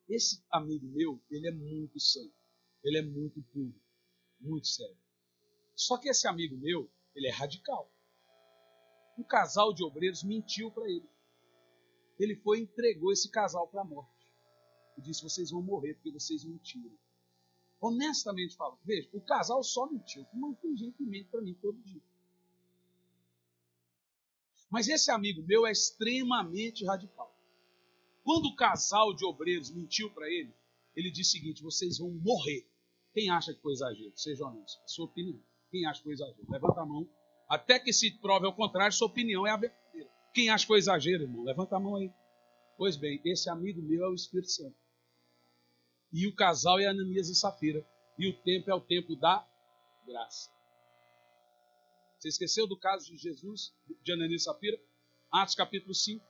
Esse amigo meu, ele é muito santo, ele é muito puro, muito sério. Só que esse amigo meu, ele é radical. Um casal de obreiros mentiu para ele. Ele foi e entregou esse casal para a morte. E disse, vocês vão morrer porque vocês mentiram. Honestamente falando, veja, o casal só mentiu. Não tem gente que mente para mim todo dia. Mas esse amigo meu é extremamente radical. Quando o casal de obreiros mentiu para ele, ele disse o seguinte, vocês vão morrer. Quem acha que foi exagero? Seja honesto, a sua opinião. Quem acha que foi exagero? Levanta a mão. Até que se prove ao contrário, sua opinião é a verdadeira. Quem acha que foi exagero, irmão? Levanta a mão aí. Pois bem, esse amigo meu é o Espírito Santo. E o casal é Ananias e Safira. E o tempo é o tempo da graça. Você esqueceu do caso de Jesus, de Ananias e Safira? Atos capítulo 5.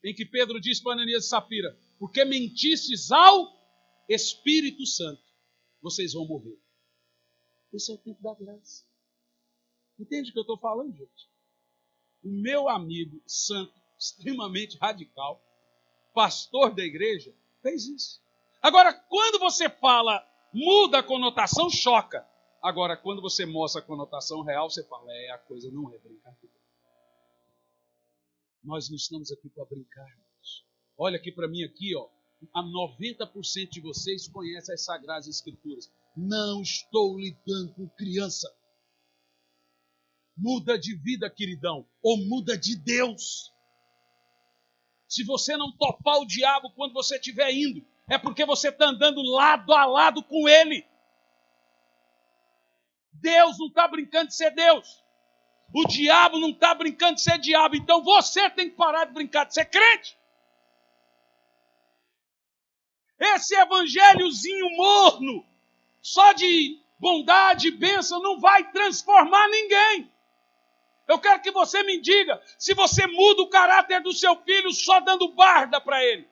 Em que Pedro disse para Ananias e Safira, porque mentistes ao Espírito Santo, vocês vão morrer. Esse é o tempo da graça. Entende o que eu estou falando, gente? O meu amigo santo, extremamente radical, pastor da igreja, fez isso. Agora, quando você fala, muda a conotação, choca. Agora, quando você mostra a conotação real, você fala, a coisa não é brincadeira. Nós não estamos aqui para brincar, irmãos. Olha aqui para mim, aqui, ó. A 90% de vocês conhecem as Sagradas Escrituras. Não estou lidando com criança. Muda de vida, queridão, ou muda de Deus. Se você não topar o diabo quando você estiver indo, é porque você está andando lado a lado com ele. Deus não está brincando de ser Deus. O diabo não está brincando de ser diabo. Então você tem que parar de brincar de ser crente. Esse evangelhozinho morno, só de bondade e bênção, não vai transformar ninguém. Eu quero que você me diga se você muda o caráter do seu filho só dando barda para ele.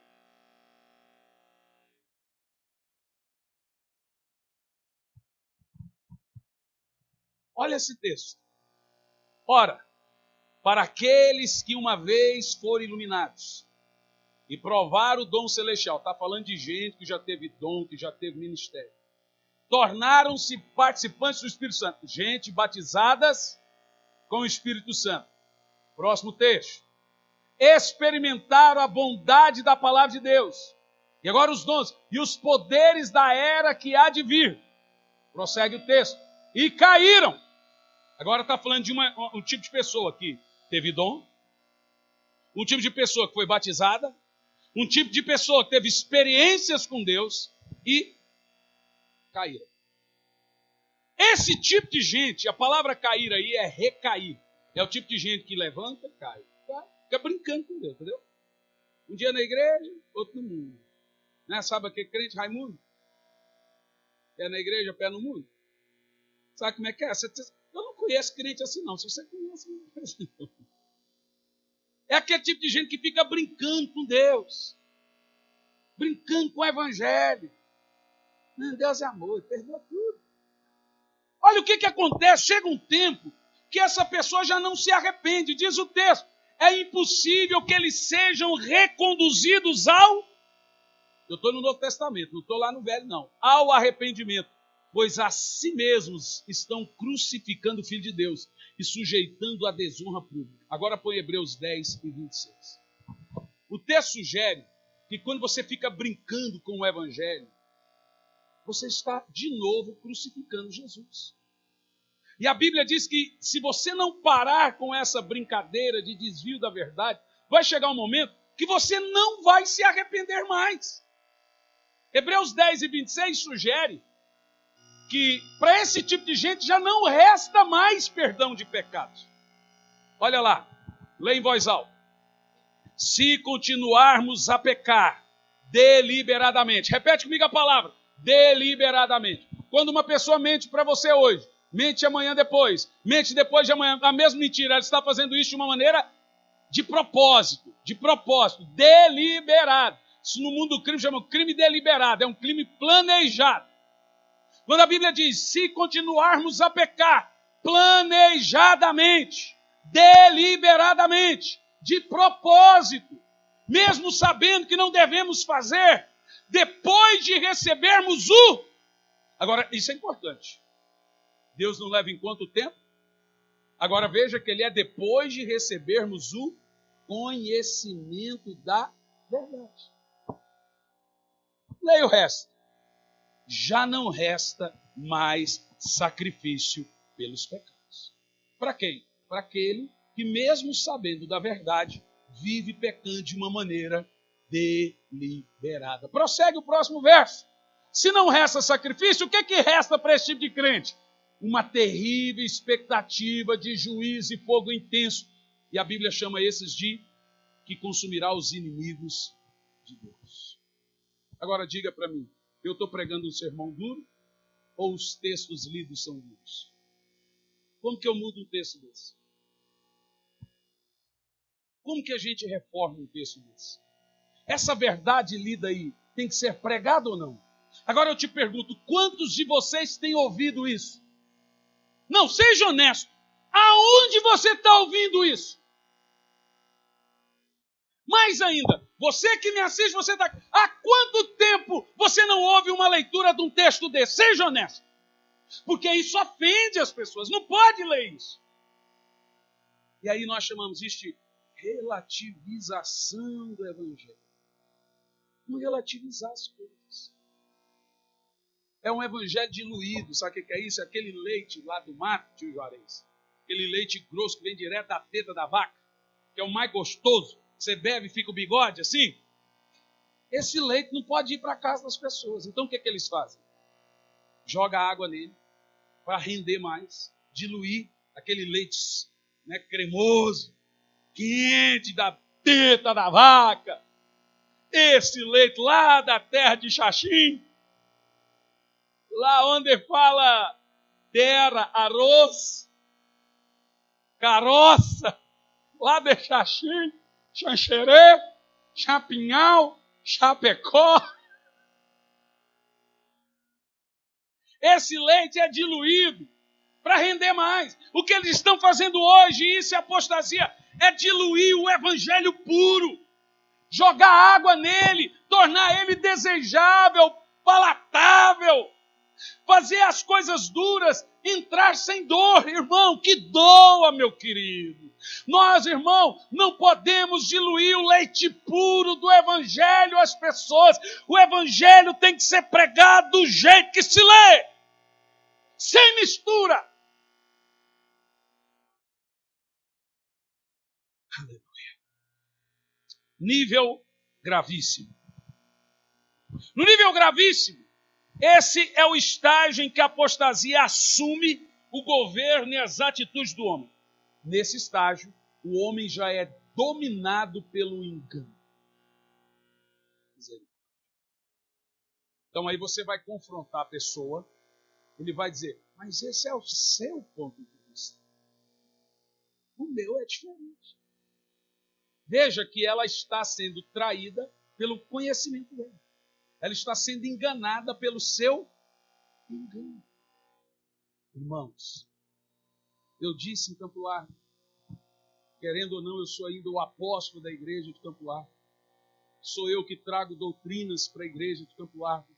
Olha esse texto. Ora, para aqueles que uma vez foram iluminados e provaram o dom celestial, está falando de gente que já teve dom, que já teve ministério, tornaram-se participantes do Espírito Santo, gente batizadas com o Espírito Santo. Próximo texto. Experimentaram a bondade da palavra de Deus. E agora os dons. E os poderes da era que há de vir. Prossegue o texto. E caíram. Agora está falando de um tipo de pessoa que teve dom. Um tipo de pessoa que foi batizada. Um tipo de pessoa que teve experiências com Deus. E caíram. Esse tipo de gente, a palavra cair aí é recair. É o tipo de gente que levanta e cai. Fica brincando com Deus, entendeu? Um dia na igreja, outro no mundo. Né? Sabe aquele crente Raimundo? Pé na igreja, pé no mundo. Sabe como é que é? Eu não conheço crente assim não. Se você conhece, não conhece não. É aquele tipo de gente que fica brincando com Deus, brincando com o Evangelho. Não, Deus é amor, perdoa tudo. Olha o que acontece, chega um tempo que essa pessoa já não se arrepende. Diz o texto, é impossível que eles sejam reconduzidos ao... Eu estou no Novo Testamento, não estou lá no Velho, não. Ao arrependimento, pois a si mesmos estão crucificando o Filho de Deus e sujeitando a desonra pública. Agora põe Hebreus 10 e 26. O texto sugere que quando você fica brincando com o Evangelho, você está de novo crucificando Jesus. E a Bíblia diz que se você não parar com essa brincadeira de desvio da verdade, vai chegar um momento que você não vai se arrepender mais. Hebreus 10 e 26 sugere que para esse tipo de gente já não resta mais perdão de pecados. Olha lá, lê em voz alta. Se continuarmos a pecar deliberadamente, repete comigo a palavra, deliberadamente. Quando uma pessoa mente para você hoje, mente amanhã depois, mente depois de amanhã, a mesma mentira, ela está fazendo isso de uma maneira de propósito, deliberado. Isso no mundo do crime chama crime deliberado, é um crime planejado. Quando a Bíblia diz, se continuarmos a pecar planejadamente, deliberadamente, de propósito, mesmo sabendo que não devemos fazer, depois de recebermos o... Agora, isso é importante. Deus não leva em conta o tempo. Agora veja que ele é depois de recebermos o conhecimento da verdade. Leia o resto. Já não resta mais sacrifício pelos pecados. Para quem? Para aquele que, mesmo sabendo da verdade, vive pecando de uma maneira deliberada. Prossegue o próximo verso. Se não resta sacrifício, o que resta para esse tipo de crente? Uma terrível expectativa de juízo e fogo intenso. E a Bíblia chama esses de que consumirá os inimigos de Deus. Agora diga para mim, eu estou pregando um sermão duro ou os textos lidos são duros? Como que eu mudo um texto desse? Como que a gente reforma um texto desse? Essa verdade lida aí tem que ser pregada ou não? Agora eu te pergunto, quantos de vocês têm ouvido isso? Não, seja honesto. Aonde você está ouvindo isso? Mais ainda, você que me assiste, você está... Há quanto tempo você não ouve uma leitura de um texto desse? Seja honesto. Porque isso ofende as pessoas. Não pode ler isso. E aí nós chamamos isso de relativização do Evangelho. Não relativizar as coisas. É um evangelho diluído. Sabe o que é isso? É aquele leite lá do mato, tio Juarez. Aquele leite grosso que vem direto da teta da vaca, que é o mais gostoso. Você bebe e fica o bigode assim. Esse leite não pode ir para a casa das pessoas. Então o que eles fazem? Joga água nele para render mais, diluir aquele leite, né, cremoso, quente da teta da vaca. Esse leite lá da terra de Xaxim, lá onde fala terra, arroz, caroça, lá de Xaxim, Xanxerê, Chapinhal, Chapecó. Esse leite é diluído para render mais. O que eles estão fazendo hoje, isso é apostasia, é diluir o evangelho puro, jogar água nele, tornar ele desejável, palatável, fazer as coisas duras entrar sem dor. Irmão, que doa, meu querido. Nós, irmão, não podemos diluir o leite puro do evangelho às pessoas. O evangelho tem que ser pregado do jeito que se lê, sem mistura. Aleluia. Nível gravíssimo. No nível gravíssimo, esse é o estágio em que a apostasia assume o governo e as atitudes do homem. Nesse estágio, o homem já é dominado pelo engano. Então aí você vai confrontar a pessoa, ele vai dizer, mas esse é o seu ponto de vista. O meu é diferente. Veja que ela está sendo traída pelo conhecimento dela. Ela está sendo enganada pelo seu engano. Irmãos, eu disse em Campo Largo, querendo ou não, eu sou ainda o apóstolo da igreja de Campo Largo. Sou eu que trago doutrinas para a igreja de Campo Largo,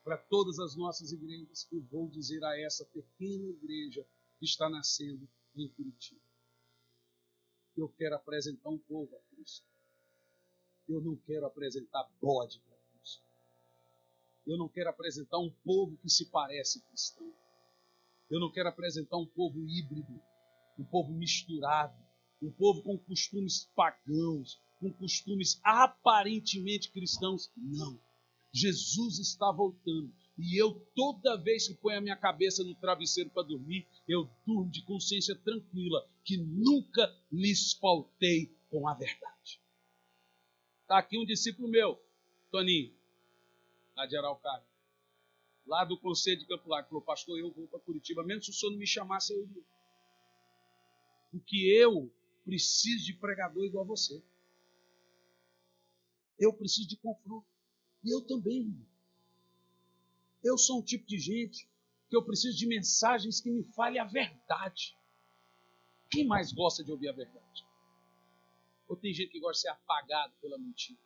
para todas as nossas igrejas, e vou dizer a essa pequena igreja que está nascendo em Curitiba. Eu quero apresentar um povo a Cristo. Eu não quero apresentar bode para Cristo. Eu não quero apresentar um povo que se parece cristão. Eu não quero apresentar um povo híbrido, um povo misturado, um povo com costumes pagãos, com costumes aparentemente cristãos. Não. Jesus está voltando. E eu, toda vez que ponho a minha cabeça no travesseiro para dormir, eu durmo de consciência tranquila, que nunca lhes faltei com a verdade. Está aqui um discípulo meu, Toninho, lá de Araucária, lá do Conselho de Campo Largo, falou: pastor, eu vou para Curitiba, mesmo se o senhor não me chamasse, eu iria. Porque eu preciso de pregador igual a você. Eu preciso de confronto. E eu também, irmão. Eu sou um tipo de gente que eu preciso de mensagens que me falem a verdade. Quem mais gosta de ouvir a verdade? Ou tem gente que gosta de ser apagado pela mentira?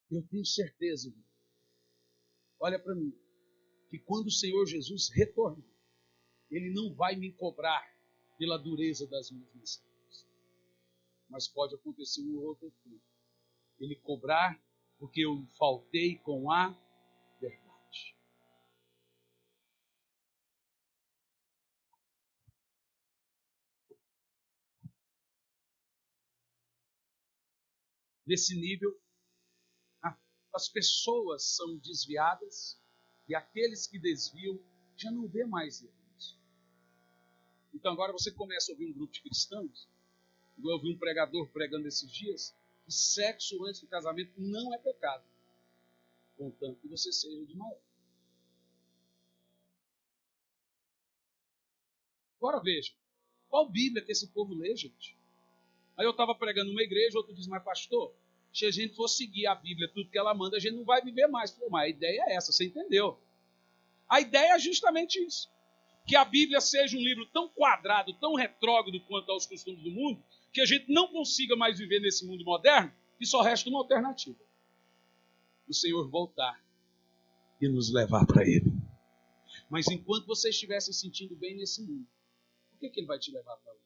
Eu tenho certeza, irmão. Olha para mim, que quando o Senhor Jesus retornar, Ele não vai me cobrar pela dureza das minhas mensagens. Mas pode acontecer um outro efeito. Ele cobrar porque eu faltei com a verdade. Nesse nível, as pessoas são desviadas e aqueles que desviam já não vê mais Deus. Então agora você começa a ouvir um grupo de cristãos, eu ouvi um pregador pregando esses dias, que sexo antes do casamento não é pecado, contanto que você seja de maior. Agora veja, qual Bíblia que esse povo lê, gente? Aí eu estava pregando numa igreja, outro diz: mas pastor, se a gente for seguir a Bíblia, tudo que ela manda, a gente não vai viver mais. Falei: mas a ideia é essa, você entendeu? A ideia é justamente isso. Que a Bíblia seja um livro tão quadrado, tão retrógrado quanto aos costumes do mundo, que a gente não consiga mais viver nesse mundo moderno, e só resta uma alternativa: o Senhor voltar e nos levar para Ele. Mas enquanto você estiver se sentindo bem nesse mundo, por que Ele vai te levar para lá?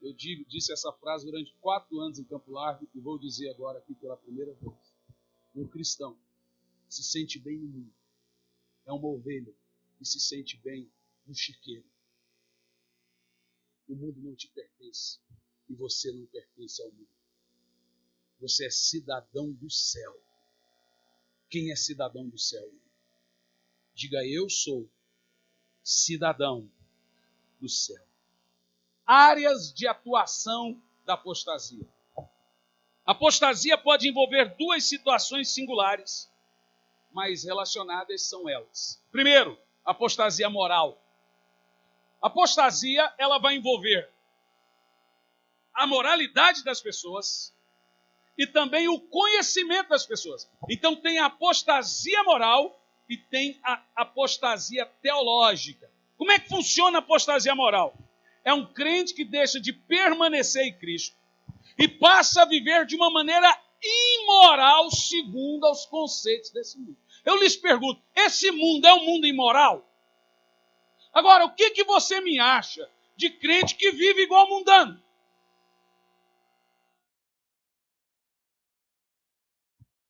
Eu disse essa frase durante 4 anos em Campo Largo e vou dizer agora aqui pela primeira vez. Um cristão se sente bem no mundo. É uma ovelha que se sente bem no chiqueiro. O mundo não te pertence e você não pertence ao mundo. Você é cidadão do céu. Quem é cidadão do céu? Diga: eu sou cidadão do céu. Áreas de atuação da apostasia. A apostasia pode envolver 2 situações singulares, mas relacionadas são elas. Primeiro, apostasia moral. A apostasia, ela vai envolver a moralidade das pessoas e também o conhecimento das pessoas. Então tem a apostasia moral e tem a apostasia teológica. Como é que funciona a apostasia moral? É um crente que deixa de permanecer em Cristo e passa a viver de uma maneira imoral segundo aos conceitos desse mundo. Eu lhes pergunto, esse mundo é um mundo imoral? Agora, o que você me acha de crente que vive igual mundano?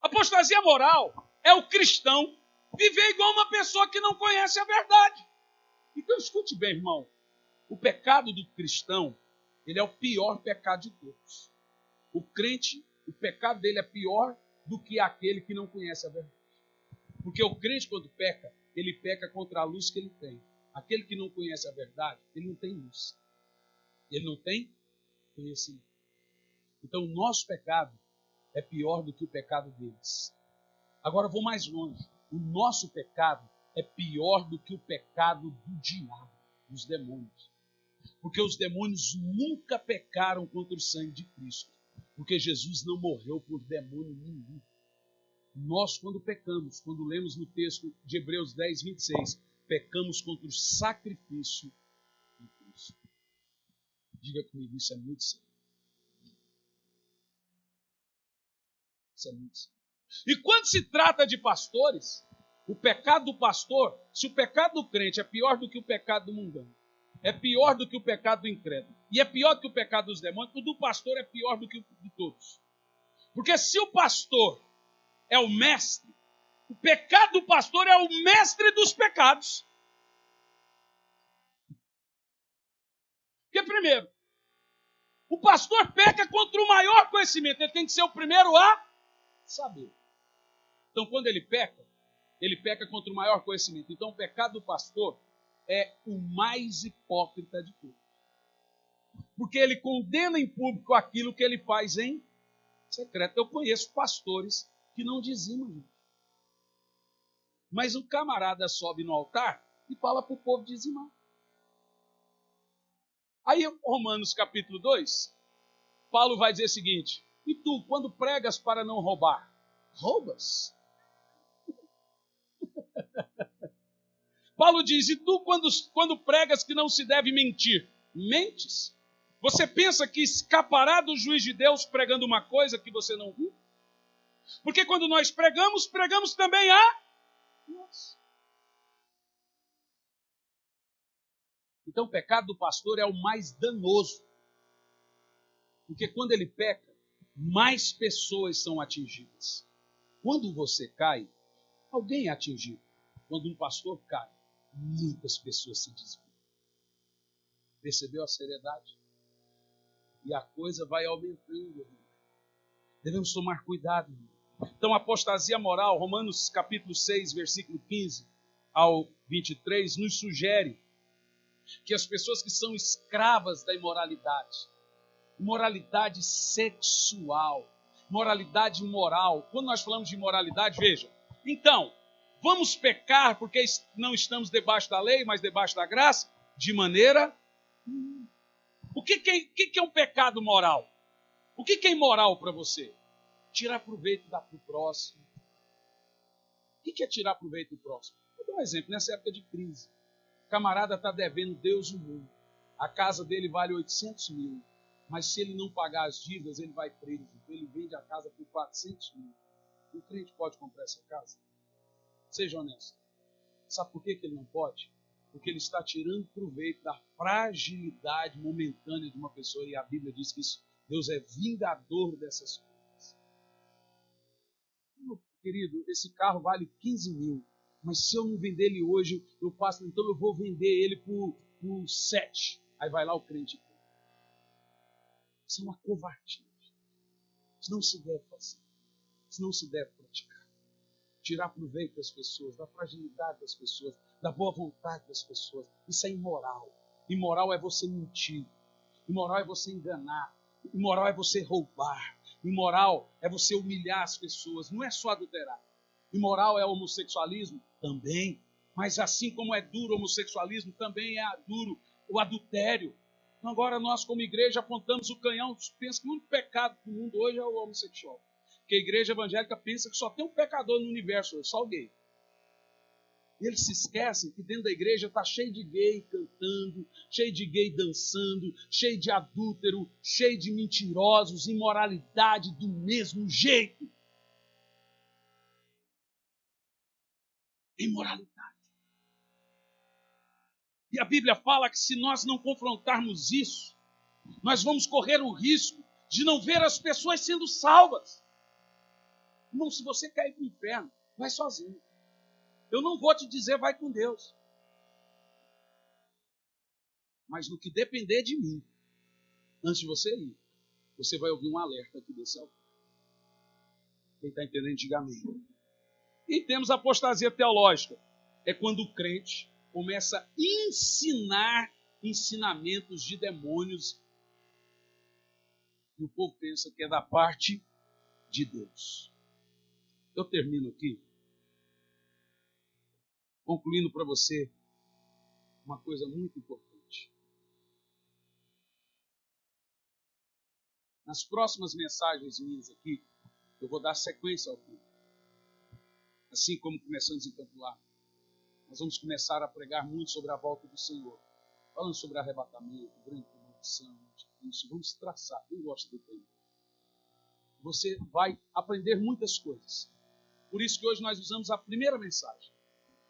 Apostasia moral é o cristão viver igual uma pessoa que não conhece a verdade. Então escute bem, irmão. O pecado do cristão, ele é o pior pecado de todos. O crente, o pecado dele é pior do que aquele que não conhece a verdade. Porque o crente, quando peca, ele peca contra a luz que ele tem. Aquele que não conhece a verdade, ele não tem luz. Ele não tem conhecimento. Então o nosso pecado é pior do que o pecado deles. Agora eu vou mais longe. O nosso pecado é pior do que o pecado do diabo, dos demônios. Porque os demônios nunca pecaram contra o sangue de Cristo. Porque Jesus não morreu por demônio nenhum. Nós, quando pecamos, quando lemos no texto de Hebreus 10, 26, pecamos contra o sacrifício de Cristo. Diga comigo, isso é muito sério. Isso é muito sério. E quando se trata de pastores, o pecado do pastor, se o pecado do crente é pior do que o pecado do mundano, é pior do que o pecado do incrédulo, e é pior do que o pecado dos demônios, o do pastor é pior do que o de todos. Porque se o pastor é o mestre, o pecado do pastor é o mestre dos pecados. Porque, primeiro, o pastor peca contra o maior conhecimento. Ele tem que ser o primeiro a saber. Então, quando ele peca contra o maior conhecimento. Então, o pecado do pastor é o mais hipócrita de todos. Porque ele condena em público aquilo que ele faz em secreto. Eu conheço pastores que não dizimam, gente. Mas um camarada sobe no altar e fala para o povo dizimar. Aí, Romanos capítulo 2, Paulo vai dizer o seguinte: e tu, quando pregas para não roubar, roubas? Paulo diz, e tu, quando pregas que não se deve mentir, mentes? Você pensa que escapará do juiz de Deus pregando uma coisa que você não viu? Porque quando nós pregamos, pregamos também a nós. Então o pecado do pastor é o mais danoso. Porque quando ele peca, mais pessoas são atingidas. Quando você cai, alguém é atingido. Quando um pastor cai, muitas pessoas se desviam. Percebeu a seriedade? E a coisa vai aumentando. Devemos tomar cuidado. Então, a apostasia moral, Romanos capítulo 6, versículo 15 ao 23, nos sugere que as pessoas que são escravas da imoralidade sexual, moralidade moral. Quando nós falamos de imoralidade, veja, então, vamos pecar porque não estamos debaixo da lei, mas debaixo da graça? De maneira... O que é um pecado moral? O que é imoral para você? Tirar proveito do próximo. O que é tirar proveito do próximo? Vou dar um exemplo, nessa época de crise. O camarada está devendo Deus e o mundo. A casa dele vale 800 mil. Mas se ele não pagar as dívidas, ele vai preso. Ele vende a casa por 400 mil. Um crente pode comprar essa casa? Seja honesto. Sabe por que ele não pode? Porque ele está tirando proveito da fragilidade momentânea de uma pessoa. E a Bíblia diz que isso, Deus é vingador dessas coisas. Meu querido, esse carro vale 15 mil. Mas se eu não vender ele hoje, eu passo, então eu vou vender ele por 7. Aí vai lá o crente. Isso é uma covardia. Isso não se deve fazer. Isso não se deve praticar. Tirar proveito das pessoas, da fragilidade das pessoas, da boa vontade das pessoas. Isso é imoral. Imoral é você mentir. Imoral é você enganar. Imoral é você roubar. Imoral é você humilhar as pessoas. Não é só adulterar. Imoral é homossexualismo? Também. Mas assim como é duro o homossexualismo, também é duro o adultério. Então agora nós, como igreja, apontamos o canhão. Pensa que o único pecado do mundo hoje é o homossexual. Porque a igreja evangélica pensa que só tem um pecador no universo hoje, só o gay. E eles se esquecem que dentro da igreja está cheio de gay cantando, cheio de gay dançando, cheio de adúltero, cheio de mentirosos, imoralidade do mesmo jeito. Imoralidade. E a Bíblia fala que se nós não confrontarmos isso, nós vamos correr o risco de não ver as pessoas sendo salvas. Irmão, se você cair para o inferno, vai sozinho. Eu não vou te dizer vai com Deus. Mas no que depender de mim, antes de você ir, você vai ouvir um alerta aqui desse altar. Quem está entendendo, diga amém. E temos a apostasia teológica. É quando o crente começa a ensinar ensinamentos de demônios e o povo pensa que é da parte de Deus. Eu termino aqui concluindo para você uma coisa muito importante. Nas próximas mensagens minhas aqui, eu vou dar sequência ao culto. Assim como começamos em Campo Largo, nós vamos começar a pregar muito sobre a volta do Senhor. Falando sobre arrebatamento, grande tribulação, isso. Vamos traçar. Quem gosta do tema? Você vai aprender muitas coisas. Por isso que hoje nós usamos a primeira mensagem.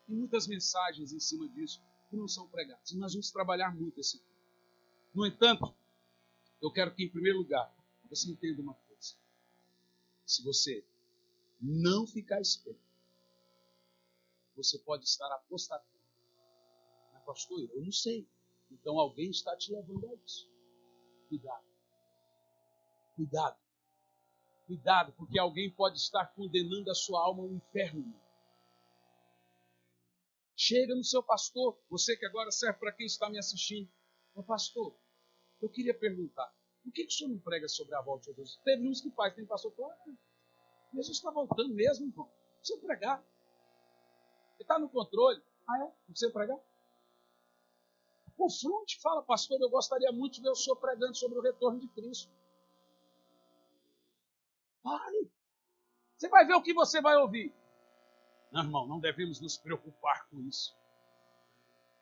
Tem muitas mensagens em cima disso que não são pregadas. E nós vamos trabalhar muito esse tema. No entanto, eu quero que, em primeiro lugar, você entenda uma coisa. Se você não ficar esperto, você pode estar apostatando. Mas, pastor, eu não sei. Então alguém está te levando a isso. Cuidado. Cuidado. Cuidado, porque alguém pode estar condenando a sua alma ao inferno. Chega no seu pastor, você que agora serve para quem está me assistindo. Meu pastor, eu queria perguntar, por que o senhor não prega sobre a volta de Jesus? Teve uns que faz, tem pastor que fala, Jesus está voltando mesmo, irmão. Não precisa pregar. Ele está no controle. Ah, é? Não precisa pregar? Confronte, fala, pastor, eu gostaria muito de ver o senhor pregando sobre o retorno de Cristo. Fale. Você vai ver o que você vai ouvir. Não, irmão, não devemos nos preocupar com isso.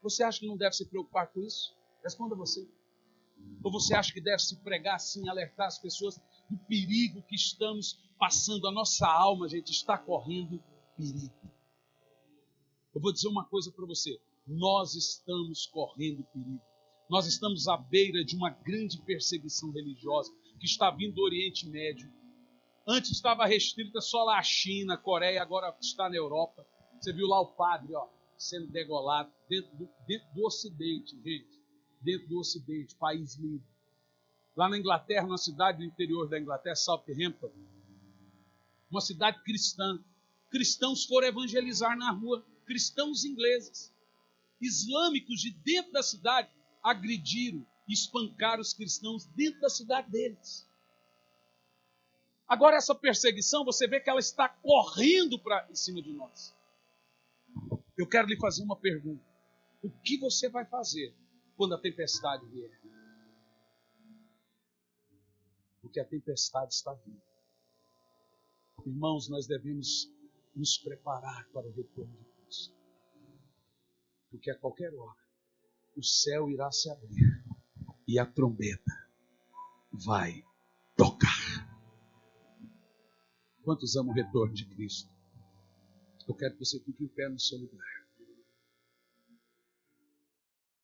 Você acha que não deve se preocupar com isso? Responda você. Ou você acha que deve se pregar assim, alertar as pessoas do perigo que estamos passando? A nossa alma, gente, está correndo perigo. Eu vou dizer uma coisa para você. Nós estamos correndo perigo. Nós estamos à beira de uma grande perseguição religiosa que está vindo do Oriente Médio. Antes estava restrita só lá à China, Coreia, agora está na Europa. Você viu lá o padre sendo degolado dentro do Ocidente, gente. Dentro do Ocidente, país lindo. Lá na Inglaterra, numa cidade do interior da Inglaterra, Southampton, uma cidade cristã. Cristãos foram evangelizar na rua, cristãos ingleses. Islâmicos de dentro da cidade agrediram e espancaram os cristãos dentro da cidade deles. Agora essa perseguição, você vê que ela está correndo em cima de nós. Eu quero lhe fazer uma pergunta. O que você vai fazer quando a tempestade vier? Porque a tempestade está vindo. Irmãos, nós devemos nos preparar para o retorno de Cristo. Porque a qualquer hora o céu irá se abrir e a trombeta vai tocar. Quantos amam o retorno de Cristo? Eu quero que você fique em pé no seu lugar.